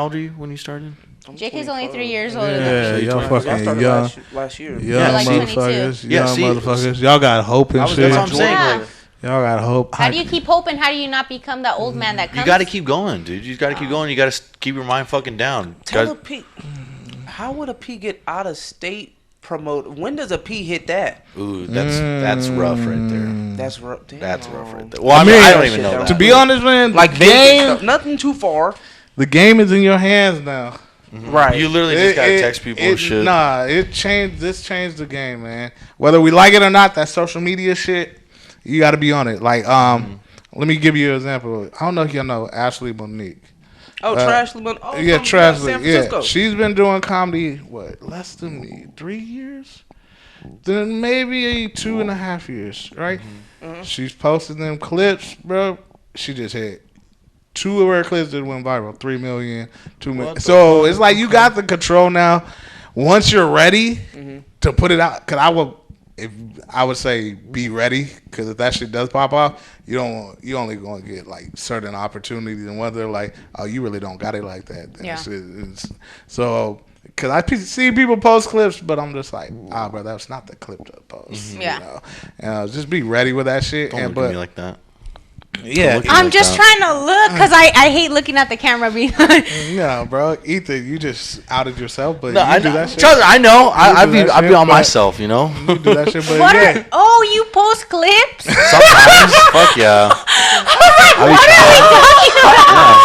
old are you when you started? JK's only 3 years older than Yeah, me. y'all I fucking started young. last year. Young like 22. motherfuckers. Yeah, Young see, motherfuckers. Y'all got hope and I was- shit. That's what I'm saying. Yeah. Like, Y'all got hope. How do you keep hoping? How do you not become that old man that comes? you got to keep going, dude. You got to keep going. You got to keep your mind fucking down. Tell a Gotta- P. How would a P get out of state promote? When does a P hit that? Ooh, that's rough right there. That's rough. Damn. That's rough right there. Well, I mean, mean, I don't even know that. To be honest, man, Like the Vegas game, stuff, nothing too far. the game is in your hands now. Right. You literally just gotta text people and shit. Nah, this changed the game, man. Whether we like it or not, that social media shit, you got to be on it. Like, let me give you an example. I don't know if y'all know Ashley Monique. Oh, Trashley. Oh, Yeah, from Trashley. San Francisco. Yeah, she's been doing comedy less than me, 3 years, then maybe 2.5 years, right? She's posted them clips, bro. She just hit 2 of her clips that went viral, 3 million, 2 million. So it's like you got the control now. Once you're ready to put it out, because I would say be ready, because if that shit does pop off, you only gonna get like certain opportunities, and whether like, oh, you really don't got it like that. Yeah. So Because I see people post clips, but I'm just like, bro, that's not the clip to post. Yeah. You know? And just be ready with that shit. Don't look at me like that. Yeah. I'm like just that. trying to look because I hate looking at the camera being like, No, bro. Ethan, you just outed yourself, but No, you do that shit. Trust me, I know. I do be that I be shit, on but- myself, you know. You do that shit, but what yeah. you post clips? Sometimes, fuck yeah. What are we talking about?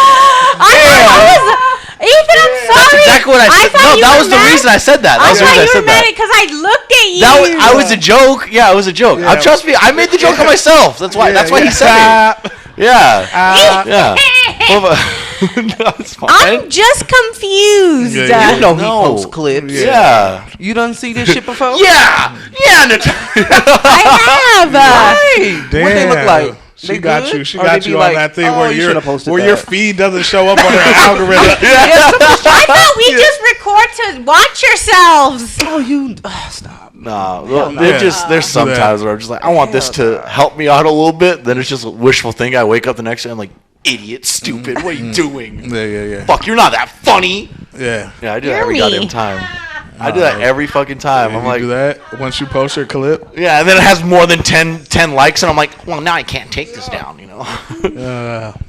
Ethan, I'm sorry. That's exactly what I said. thought No, you that were was the mad. reason I said that. That I was the thought reason I you were said mad that. because I looked at you. I was a joke. Yeah, it was a joke. Yeah. Trust me, I made the joke on myself. That's why. That's why he said it. Yeah. Yeah. No, it's fine. I'm just confused. Yeah, You know he No. posts clips. Yeah. You done see this shit before? Yeah. Yeah. Natalia. I have. Hey, what they look Damn. like? She They got good? you. She Or got they you be on like, that thing oh, where you shoulda posted your that. feed doesn't show up on the algorithm. I thought we just record to watch yourselves. Oh, you stop. No, no. there's sometimes where I'm just like, I want this to help me out a little bit. Then it's just a wishful thinking. I wake up the next day, I'm like, idiot, stupid, what are you doing? Yeah. Fuck, you're not that funny. Yeah. Yeah, I do that You're every me. goddamn time. I do that every fucking time. I'm You like, do that once you post your clip. yeah, and then it has more than 10 likes, and I'm like, well, now I can't take this down, you know?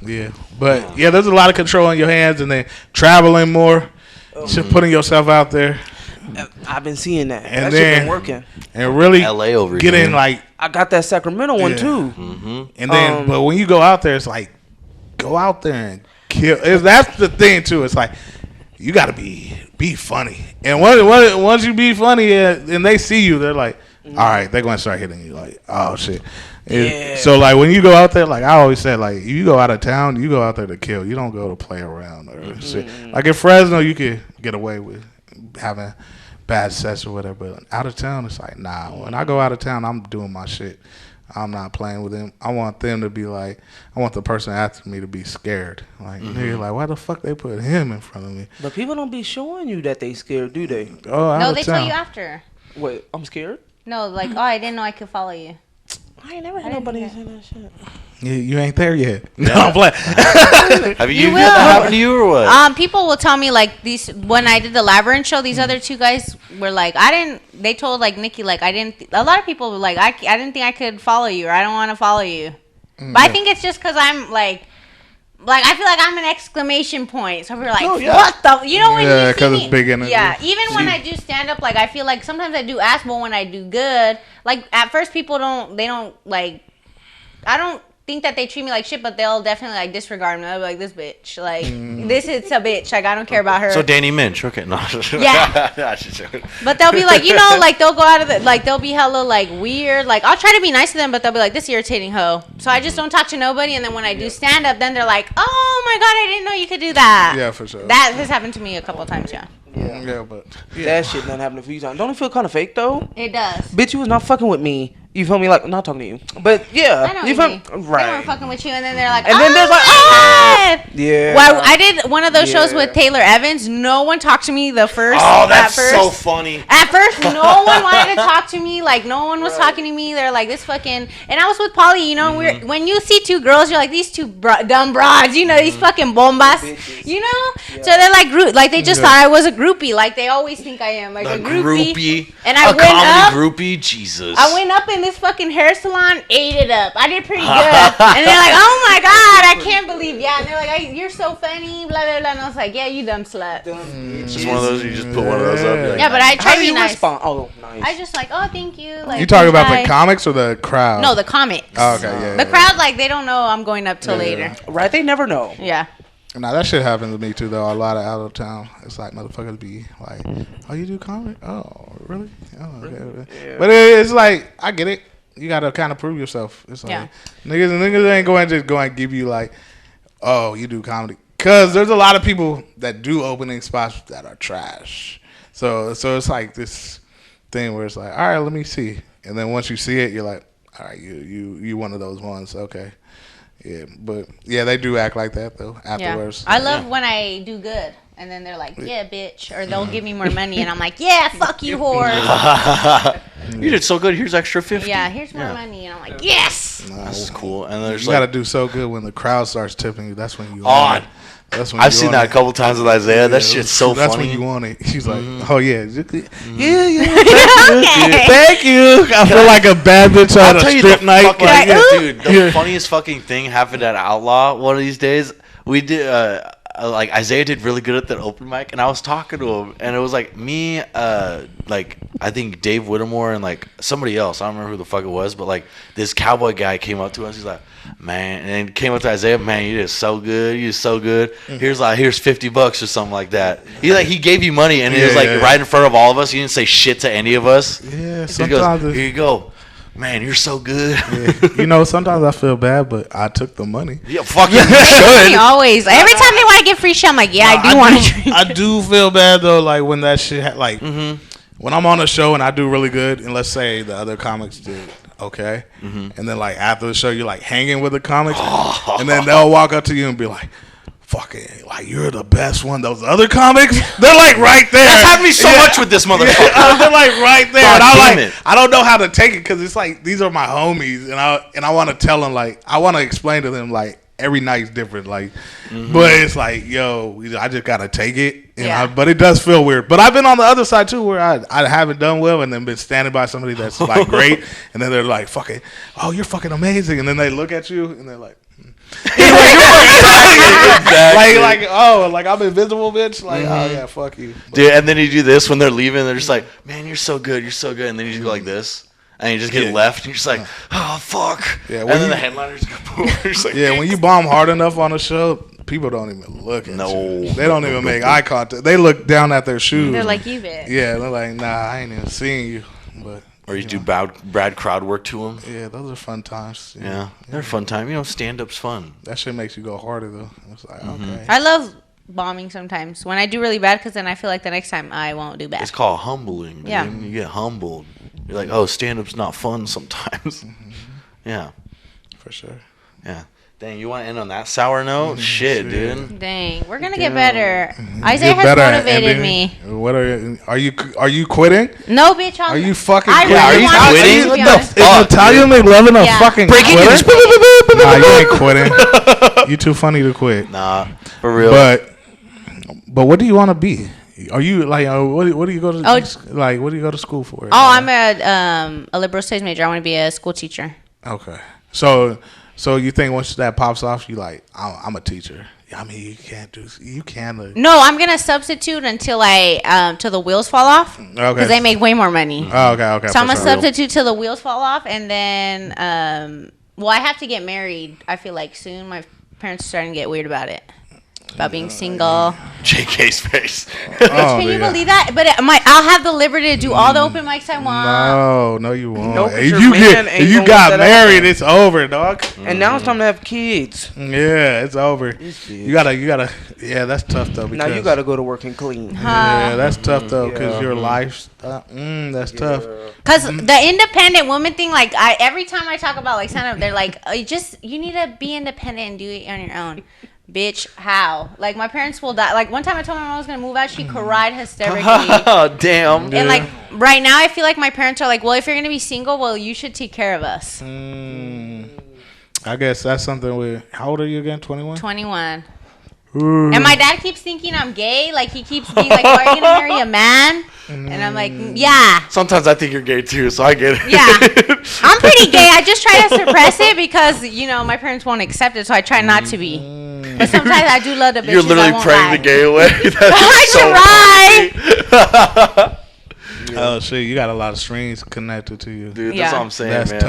Yeah. But yeah, there's a lot of control in your hands, and then traveling more, just putting yourself out there, I've been seeing that. And That shit then- been working. and really LA over getting here. like, I got that Sacramento one Yeah. too. and then but when you go out there, it's like go out there and kill. That's the thing too. It's like you got to be funny, and once you be funny and they see you, they're like, all right, they're gonna start hitting you like, oh shit. Yeah. So like when you go out there, like I always said, like you go out of town, you go out there to kill. You don't go to play around or shit. Like in Fresno, you could get away with having bad sex or whatever, but out of town, it's like nah. When I go out of town, I'm doing my shit. I'm not playing with them. I want them to be like, I want the person after me to be scared. Like nigga, like why the fuck they put him in front of me? But people don't be showing you that they scared, do they? Oh, out No, of they town. tell you after. Wait, I'm scared? No, like, oh, I didn't know I could follow you. I ain't never had nobody say that shit. You ain't there yet. No, I'm playing. Have You you will. had that happen to you or what? People will tell me like these when I did the Labyrinth show. These other two guys were like, I didn't. They told like Nikki like I didn't. A lot of people were like, I didn't think I could follow you or I don't want to follow you. But I think it's just because I'm like I feel like I'm an exclamation point. So we're like, what the? You know when Yeah, you see 'cause me? it's big energy. Yeah, even when I do stand up, like I feel like sometimes I do ass, but when I do good, like at first people don't. They don't like. I don't think that they treat me like shit, but they'll definitely like disregard me. They'll be like, this bitch, like this is a bitch. Like I don't care about her. So Danny Minch, okay, no. Yeah. I should joke. But they'll be like, you know, like they'll go out of it, like they'll be hella like weird. Like I'll try to be nice to them, but they'll be like, this irritating hoe. So I just don't talk to nobody. And then when I do stand up, then they're like, oh my god, I didn't know you could do that. Yeah, for sure. That has happened to me a couple of times. Yeah, Yeah, but That shit done happened a few times. Don't it feel kind of fake though? it does. Bitch, you was not fucking with me. You feel me? Like, I'm not talking to you. But yeah. I know you what you feel mean. They right. weren't fucking with you, and then they're like, And then oh there's like, my God. Yeah. Well, I did one of those shows Yeah. with Taylor Evans. No one talked to me the first. Oh, at that's first. so funny. At first, no one wanted to talk to me. Like, no one was talking to me. They're like, this fucking... And I was with Polly, you know? When you see two girls, you're like, these two dumb broads. You know, these fucking bombas. Bitches. You know? So they're like, like they just thought I was a groupie. Like, they always think I am. Like, A a groupie. groupie. And I a went comedy up. groupie? Jesus. I went up in this fucking hair salon, ate it up. I did pretty good. And they're like, oh my God, I can't believe. Yeah. And they're like, you're so funny, blah, blah, blah. And I was like, yeah, you dumb slut. It's just one of those, you just put one of those up. you're like, Yeah, but I try How to do be you nice. respond? Oh, nice. I just like, oh, thank you. Like, you talking about bye. the comics or the crowd? No, the comics. Oh, okay, yeah. The crowd, like, they don't know I'm going up till Yeah. later. Right? They never know. Yeah. Nah, that shit happens to me too, though. A lot of out of town, it's like motherfuckers be like, "Oh, you do comedy? Oh, really? Oh, okay. Yeah. But it's like, I get it. You gotta kind of prove yourself. It's like Yeah. niggas ain't going to just go and give you like, "Oh, you do comedy," because there's a lot of people that do opening spots that are trash. So it's like this thing where it's like, all right, let me see, and then once you see it, you're like, all right, you one of those ones, okay. Yeah, but yeah, they do act like that though afterwards. I love when I do good. And then they're like, yeah, bitch. Or they'll give me more money. And I'm like, yeah, fuck you, whore. you did so good. Here's extra 50. Yeah, here's more money, and I'm like, yes. That's cool. And there's you like, got to do so good when the crowd starts tipping you. That's when you. oh, That's when I've seen that a couple times with Isaiah. That shit's so that's funny. when you want it. She's like, oh yeah, yeah. Okay. Thank you. I feel like a bad bitch on a strip night. Dude, the funniest fucking thing happened at Outlaw one of these days. We did, like, Isaiah did really good at that open mic, and I was talking to him, and it was like me, like, I think Dave Whittemore and, like, somebody else. I don't remember who the fuck it was, but, like, this cowboy guy came up to us. He's like, man, and then came up to Isaiah, man, you did so good. You did so good. Here's $50 or something like that. He gave you money, and he was, like, right in front of all of us. He didn't say shit to any of us. Yeah, sometimes. He goes, here you go. Man, you're so good. Yeah. You know, sometimes I feel bad, but I took the money. Yeah, fuck you should. Always. Every time they want to get free shit, I'm like, yeah, I do want to drink. I do feel bad, though, like, when that shit, when I'm on a show and I do really good, and let's say the other comics did okay, and then, like, after the show, you're, like, hanging with the comics, and then they'll walk up to you and be like, fucking, like, you're the best one. Those other comics, they're like right there. That's happened me so much with this motherfucker. They're like right there. God, and I'm damn like, it. I don't know how to take it because it's like these are my homies, and I want to tell them, like, I want to explain to them, like, every night's different, like, but it's like, yo, I just gotta take it. But it does feel weird. But I've been on the other side too, where I haven't done well, and then been standing by somebody that's like great, and then they're like, fucking, oh, you're fucking amazing, and then they look at you and they're like. Exactly. like oh, like I'm invisible, bitch. Like, oh yeah, fuck you, dude. And then you do this when they're leaving. They're just like, man, you're so good, and then you just go like this, and you just get left, and you're just like, oh fuck. Yeah. And then the headliners go boom. Like, yeah, when you bomb hard enough on a show, people don't even look at you. They don't even make eye contact. They look down at their shoes. They're like, you bitch. Yeah, they're like, nah, I ain't even seeing you, but. Or you do bad crowd work to them. Yeah, those are fun times. Yeah, they're fun time. You know, stand-up's fun. That shit makes you go harder, though. It's like, okay. I love bombing sometimes. When I do really bad, because then I feel like the next time I won't do bad. It's called humbling, dude. Yeah. You get humbled. You're like, oh, stand-up's not fun sometimes. Yeah. For sure. Yeah. Dang, you want to end on that sour note? Shit, dude. Dang, we're gonna get better. Isaiah has motivated me. What are you quitting? No, bitch. Are you fucking I quitting? really Are you want quitting? to, Is Natalia Mclovin a fucking quitter? Nah, you ain't quitting. You too funny to quit. Nah, for real. But what do you want to be? Are you like what do you go to like what do you go to school for? Oh, I'm a liberal studies major. I want to be a school teacher. Okay, so you think once that pops off, you like I'm a teacher. I mean, you can. No, I'm gonna substitute until till the wheels fall off. Okay. Because they make way more money. Oh, okay. So I'm gonna substitute till the wheels fall off, and then I have to get married. I feel like soon. My parents are starting to get weird about it. About being single. JK's face. Can you believe that? But I'll have the liberty to do all the open mics I want. No, you won't. Nope, if you got married, it's over, dog. And now it's time to have kids. Yeah, it's over. You gotta. Yeah, that's tough though. Now you gotta go to work and clean. Yeah, that's tough though, because your life. That's tough. Because the independent woman thing, like every time I talk about like stand up, they're like, you need to be independent and do it on your own. Bitch, how? Like, my parents will die. Like, one time I told my mom I was going to move out, she cried hysterically. Oh, damn. And, like, right now I feel like my parents are like, well, if you're going to be single, well, you should take care of us. I guess that's something how old are you again, 21? 21. Ooh. And my dad keeps thinking I'm gay. Like, he keeps being like, why are you going to marry a man? And I'm like, yeah. Sometimes I think you're gay, too, so I get it. Yeah. I'm pretty gay. I just try to suppress it because, my parents won't accept it, so I try not to be. But sometimes I do love the bitches. You're literally praying the gay away. I try. Oh shit! You got a lot of strings connected to you, dude. That's what I'm saying, man.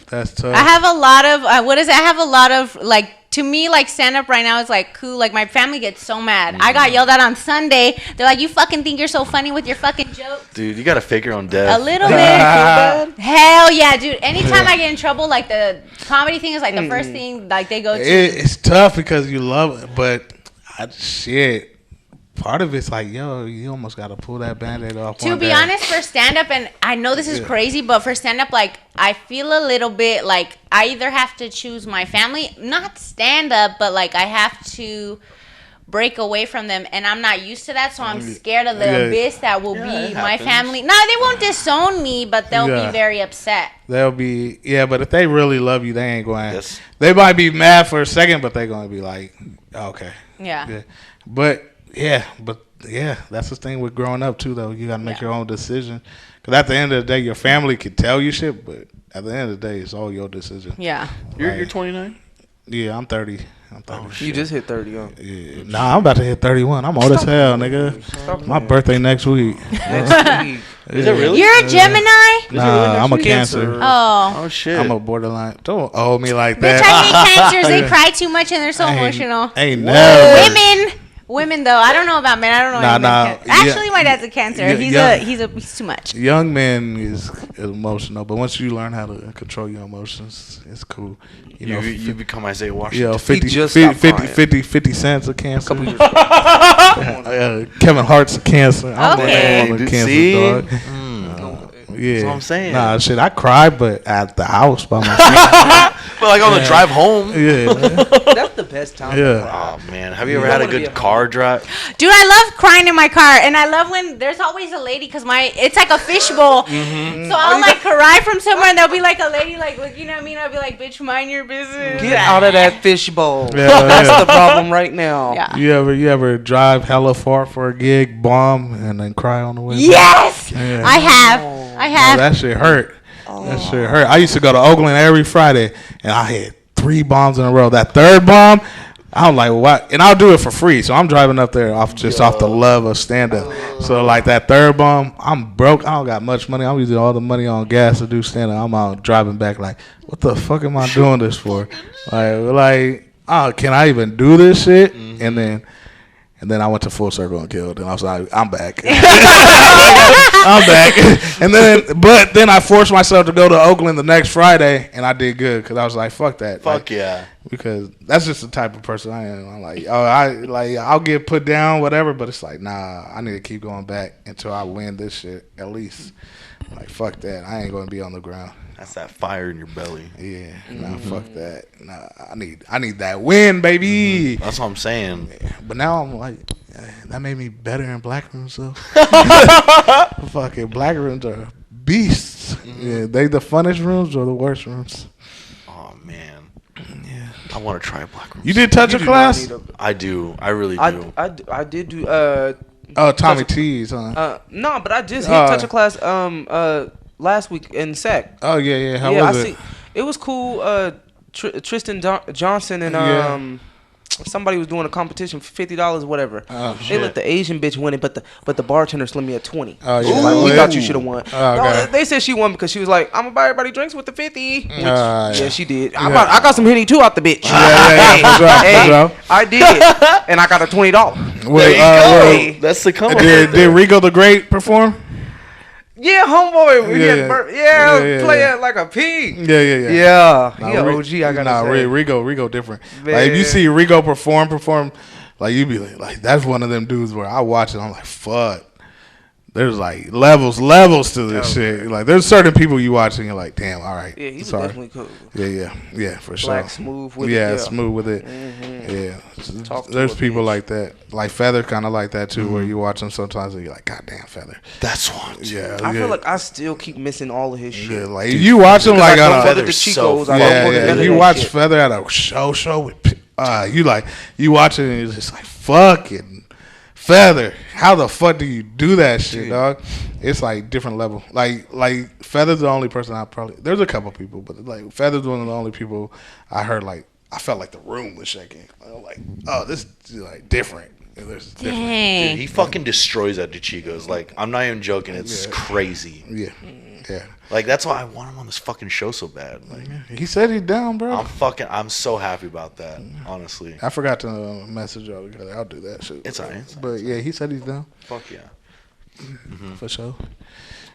That's tough. I have a lot of I have a lot of like. To me, like, stand-up right now is, like, cool. Like, my family gets so mad. I got yelled at on Sunday. They're like, you fucking think you're so funny with your fucking jokes. Dude, you got to fake your own death. A little bit. Hell yeah, dude. Anytime I get in trouble, like, the comedy thing is, like, the first thing, like, they go to. It's tough because you love it, but shit. Part of it's like, yo, you almost got to pull that Band-Aid off. To be honest, for stand-up, and I know this is crazy, but for stand-up, like, I feel a little bit like I either have to choose my family, not stand-up, but, like, I have to break away from them, and I'm not used to that, so I'm scared of the abyss that will be my family. No, they won't disown me, but they'll be very upset. They'll be but if they really love you, they ain't going. Yes. They might be mad for a second, but they're going to be like, okay. Yeah. But that's the thing with growing up too, though. You got to make your own decision. Because at the end of the day, your family can tell you shit, but at the end of the day, it's all your decision. Yeah. You're 29? Yeah, I'm 30. You just hit 30, huh? Yeah. Nah, I'm about to hit 31. I'm old as hell, nigga. My birthday next week. Next week. Is it really? You're a Gemini? Nah, I'm a Cancer. Oh shit. I'm a borderline. Don't owe me like that. Bitch, I hate Cancers. They cry too much and they're so emotional. Ain't never. Women though, I don't know about men. I don't know. Actually, my dad's a Cancer. He's too much. Young men is emotional, but once you learn how to control your emotions, it's cool. You become Isaiah Washington. Yeah, 50 cents of Cancer. Kevin Hart's a Cancer. I'm a Cancer dog. Yeah, that's what I'm saying. Nah, shit, I cried, but at the house by myself. But like on the drive home. Yeah. That's the best time. Yeah. Oh man, have you ever had a good car drive? Dude, I love crying in my car, and I love when there's always a lady because it's like a fishbowl. So I'll like cry from somewhere, and there'll be like a lady like looking at me, and I'll be like, "Bitch, mind your business." Get out of that fishbowl. That's the problem right now. Yeah. You ever drive hella far for a gig, bomb, and then cry on the way? Yes, yeah. I have. No, that shit hurt. That shit hurt. I used to go to Oakland every Friday, and I had 3 bombs in a row. That third bomb, I'm like, what? And I'll do it for free. So I'm driving up there off the love of stand-up. So like that third bomb, I'm broke. I don't got much money. I'm using all the money on gas to do stand-up. I'm out driving back like, what the fuck am I doing this for? Like, oh, can I even do this shit? And then I went to Full Circle and killed, and I was like, I'm back. I'm back. But then I forced myself to go to Oakland the next Friday, and I did good because I was like, fuck that. Fuck yeah. Because that's just the type of person I am. I'm like, I'll get put down, whatever, but it's like, nah, I need to keep going back until I win this shit at least. Like, fuck that. I ain't going to be on the ground. That's that fire in your belly. Yeah, nah, fuck that. Nah, I need that win, baby. That's what I'm saying. But now I'm like, that made me better in black rooms, though. Fucking black rooms are beasts. Yeah, they the funnest rooms or the worst rooms. Oh man. Yeah. I want to try black rooms. You did touch a class? I do. I really do. I did do. Tommy T's, huh? No, but I just hit touch a class. Last week in SAC. Oh yeah. How was it? It was cool. Tristan Johnson and somebody was doing a competition for $50, whatever. Oh, they let the Asian bitch win it, but the bartender slimmed me at 20. Oh yeah. Like, we thought you should have won. Oh, okay. No, they said she won because she was like, I'm gonna buy everybody drinks with the 50. Which, yeah, she did. I got some Henny too out the bitch. Yeah. I did, and I got a $20. Wait, that's the come. Did Rigo the Great perform? Yeah, homeboy. Play it like a pig. Yeah. He OG. I gotta say. Rigo different. Man. Like if you see Rigo perform, like you be like that's one of them dudes where I watch it. I'm like, fuck. There's like levels to this shit. Like there's certain people you watch and you're like, damn, all right. Yeah, he's definitely cool. Yeah, for sure. Black, smooth with it. Smooth with it. Mm-hmm. Yeah. There's people like that. Like Feather kind of like that too, where you watch him sometimes and you're like, God damn, Feather. That's one. Yeah. I feel like I still keep missing all of his shit. Yeah, like if you watch him like on Feather the Chicos. If you watch Feather at a show with you watch it and it's just like fucking Feather, how the fuck do you do that shit, dog? It's like different level. Like Feather's the only person there's a couple people, but like Feather's one of the only people I heard like I felt like the room was shaking. I was like, oh, this is like different. Dang. Dude, he fucking destroys at DeChico's. Like, I'm not even joking. It's crazy. Yeah. Like, that's why I want him on this fucking show so bad. Like, he said he's down, bro. I'm so happy about that, honestly. I forgot to message y'all because I'll do that shit. It's alright. But yeah, he said he's down. Fuck yeah. For sure.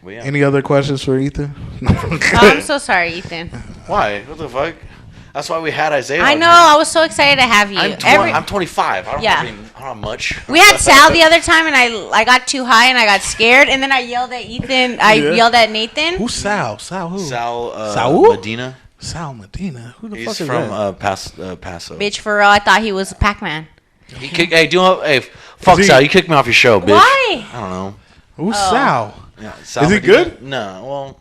Well, yeah. Any other questions for Ethan? I'm so sorry, Ethan. Why? What the fuck? That's why we had Isaiah. I know. I was so excited to have you. I'm 25. I don't have much. We had Sal the other time, and I got too high, and I got scared, and then I yelled at Ethan. I yelled at Nathan. Who's Sal? Sal who? Sal Medina. Sal Medina. Who the fuck is that? He's from Paso. Bitch, for real, I thought he was Pac-Man. He kicked. Hey, fuck he- Sal. You kicked me off your show, bitch. Why? I don't know. Who's Sal? Yeah, Sal Is he Medina? good? No. Well,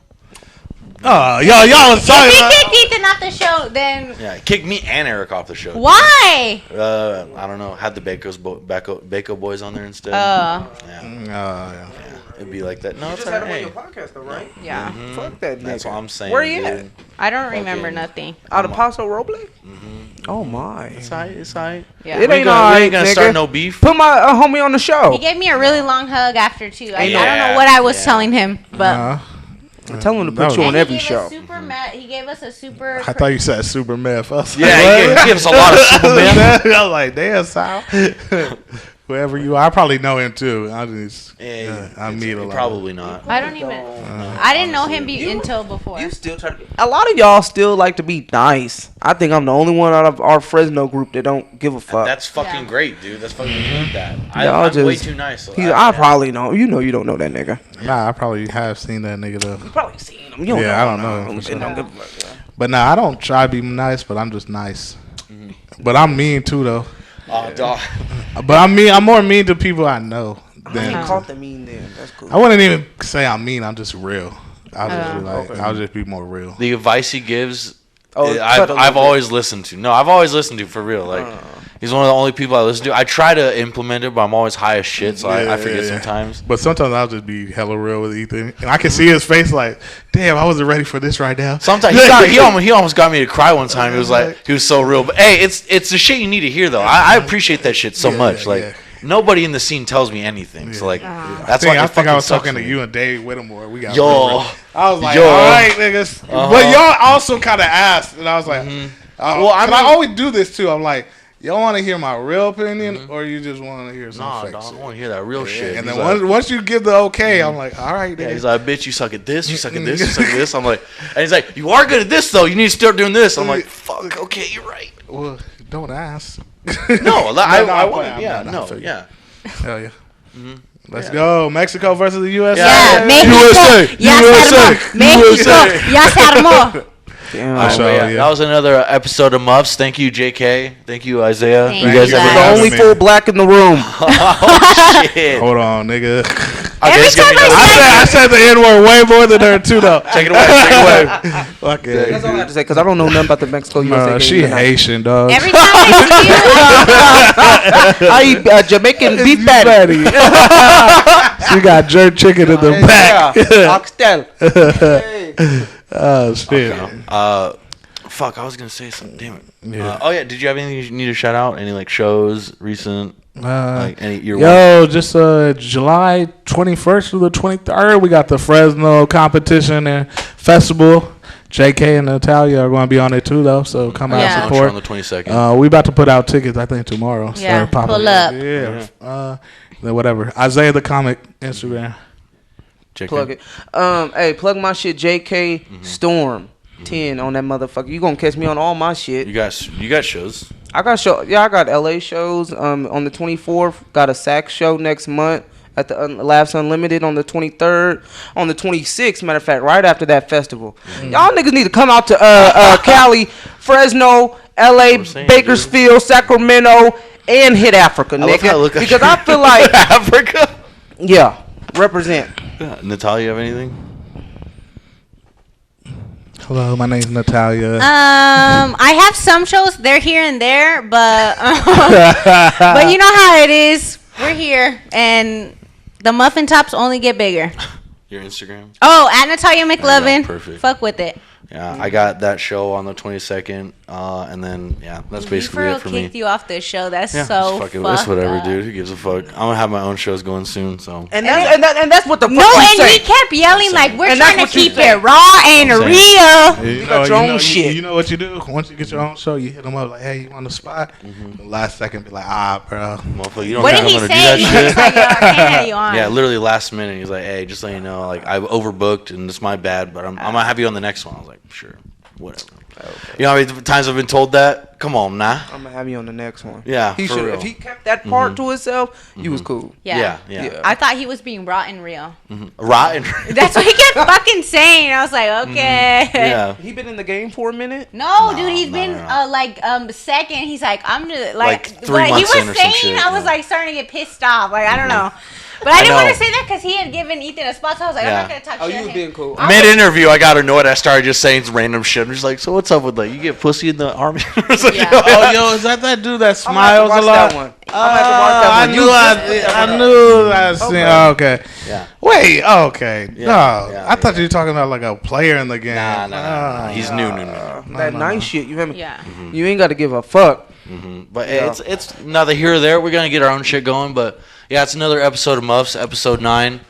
Oh, y'all was If talking he about. kicked Ethan off the show, then yeah, he kicked me and Eric off the show. why? I don't know. Had the Bako boys on there instead. Uh, Yeah, it'd be like that. No, You it's just had him on alright. your podcast, though, right? yeah. Fuck that nigga. That's what I'm saying. Where he dude. at? I don't remember Fucking- nothing. Out of Paso Roble? Oh my. It's alright. Yeah. It We ain't ain't alright, gonna nigga. start no beef. Put my homie on the show. He gave me a really long hug after too. I don't Yeah, know what I was yeah. telling him, but Tell him to put That you was- on And every he gave show. us super he gave us a super. I thought you said super meth. I was Yeah, like, he gives a lot of Superman. I was like, damn, Sal. Whoever you are, I probably know him too. I just, I meet a lot. Probably not. I don't even. I didn't know him until before. You still try to be. A lot of y'all still like to be nice. I think I'm the only one out of our Fresno group that don't give a fuck. That's fucking Yeah. great, dude. That's fucking good. That Y'all I'm way just- too nice. So I probably know. You know you don't know that nigga. Nah, I probably have seen that nigga though. You probably seen him. You don't Yeah, know I don't him. know him for They don't sure. give a fuck. But nah, I don't try to be nice, but I'm just nice. But I'm mean too though. Oh, dog. But I'm more mean to people I know I than. ain't caught the mean then. That's cool. I wouldn't even say I'm mean. I'm just real. I'll just be more real. The advice he gives, Oh, cut a little I've bit. always listened to. No, I've always listened to for real. Like he's one of the only people I listen to. I try to implement it, but I'm always high as shit, so I forget sometimes. But sometimes I'll just be hella real with Ethan, and I can see his face like, "Damn, I wasn't ready for this right now." Sometimes he almost got me to cry one time. He was like, he was so real. But hey, it's the shit you need to hear though. I appreciate that shit so much. Like nobody in the scene tells me anything. So like that's why I think I was talking to to you and Dave Whittemore. We got Yo. real. I was like, Yo. all right, niggas. But y'all also kind of asked, and I was like, well, I always do this too. I'm like, y'all want to hear my real opinion, or you just want to hear some Nah, fake dog, I shit? want to hear that real shit. And He's then like, once you give the okay, I'm like, all right, yeah, nigga. he's like, bitch, you suck at this, you suck at this, you suck at this. I'm like, and he's like, you are good at this though. You need to start doing this. I'm like, fuck, okay, you're right. Well, don't ask. No, I I'm want, playing. yeah, I'm not no, fake. yeah. Hell yeah. Let's go. Mexico versus the USA. Yeah, Mexico. USA. Ya se armó. Mexico. Ya se armó. Damn. All right, So, well, yeah, yeah. that was another episode of Muffs. Thank you, JK. Thank you, Isaiah. Thank you guys you, ever guys. The Yeah, only man. full black in the room. Oh shit! Hold on, nigga. Okay, Every it's gonna time be I another- I said the N word way more than her too, though. Take it away. Take it away. Fuck That's all I it. have to say because I don't know nothing about the Mexico USA game. She tonight. Haitian, dog. Every time I see you, I eat Jamaican beef patty. She got jerk chicken in the back. Oxtail. Oh shit. Fuck, I was gonna say something. Damn it. Yeah. Oh yeah, did you have anything you need to shout out? Any like shows recent? Like any your Yo, just July 21st through the 23rd, we got the Fresno competition and festival. JK and Natalia are going to be on it too, though. So come out Yeah. and support. on the 22nd. We about to put out tickets, I think, tomorrow. Yeah, Start popping pull up. Yeah. Then whatever. Isaiah the Comic Instagram. Check Plug it. Hey, plug my shit. JK Storm 10 on that motherfucker. You gonna catch me on all my shit. You got shows. I got show. Yeah, I got LA shows. On the 24th, got a sax show next month at the Laughs Unlimited on the 23rd. On the 26th, matter of fact, right after that festival. Y'all niggas need to come out to Cali, Fresno, LA, I'm saying, Bakersfield, Sacramento, and hit Africa, I love how I nigga. look at Because you. I feel like, Africa. yeah, represent. Natalia, you have anything? Hello, my name's Natalia. I have some shows. They're here and there, but but you know how it is. We're here, and the muffin tops only get bigger. Your Instagram? Oh, at Natalia Mclovin. perfect. Fuck with it. Yeah, I got that show on the 22nd, and then yeah, that's basically He it for me. kicked you off the show. That's Yeah, so fuck it. fucked It's whatever, up. dude. Who gives a fuck? I'm gonna have my own shows going soon, so. And that's what the fuck No, you and say. he kept yelling like we're And that's trying to what you keep say. it raw and I'm real. You got your own shit. You know what you do? Once you get your own show, you hit them up like, "Hey, you want a spot?" The last second, be like, "Bro." Motherfucker, you don't What think did I'm he gonna say? do He that was shit? like, yo, I can't have you on. Yeah, literally last minute. He's like, "Hey, just so you know, like I've overbooked and it's my bad, but I'm gonna have you on the next one." I was like, "Sure." whatever. Okay. You know how many times I've been told that? Come on, nah. I'm gonna have you on the next one. Yeah, he for should. real. If he kept that part to himself, he was cool. Yeah. I thought he was being rotten real. Rotten. That's what he kept fucking saying. I was like, okay. Yeah. He been in the game for a minute. No, dude, he's been second. He's like, I'm just Like 3 what he months in was or some saying. shit, I was yeah. like starting to get pissed off. Like I don't know. But I didn't know. want to say that because he had given Ethan a spot, so I was like, I'm not gonna talk Oh, shit. you was to being him. cool. Mid-interview, I got annoyed. I started just saying random shit. I'm just like, so what's up with like you get pussy in the army? Yeah. Oh, yo, is that dude that I'm gonna have to smiles watch a lot? that one. I'm gonna have to watch that one. I knew I seen. Oh, okay. Yeah. Wait. Okay. Yeah, No, yeah, I thought you were talking about like a player in the game. Nah. He's new. That nice shit. You hear me? Yeah. You ain't got to give a fuck. But it's neither here or there. We're gonna get our own shit going. But yeah, it's another episode of Muffs, episode 9.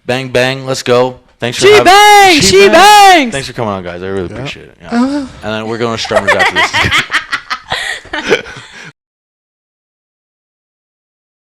Bang bang, let's go. Thanks for She bangs. Thanks for coming on, guys. I really appreciate it. Yeah. And then we're going to Strummers after this.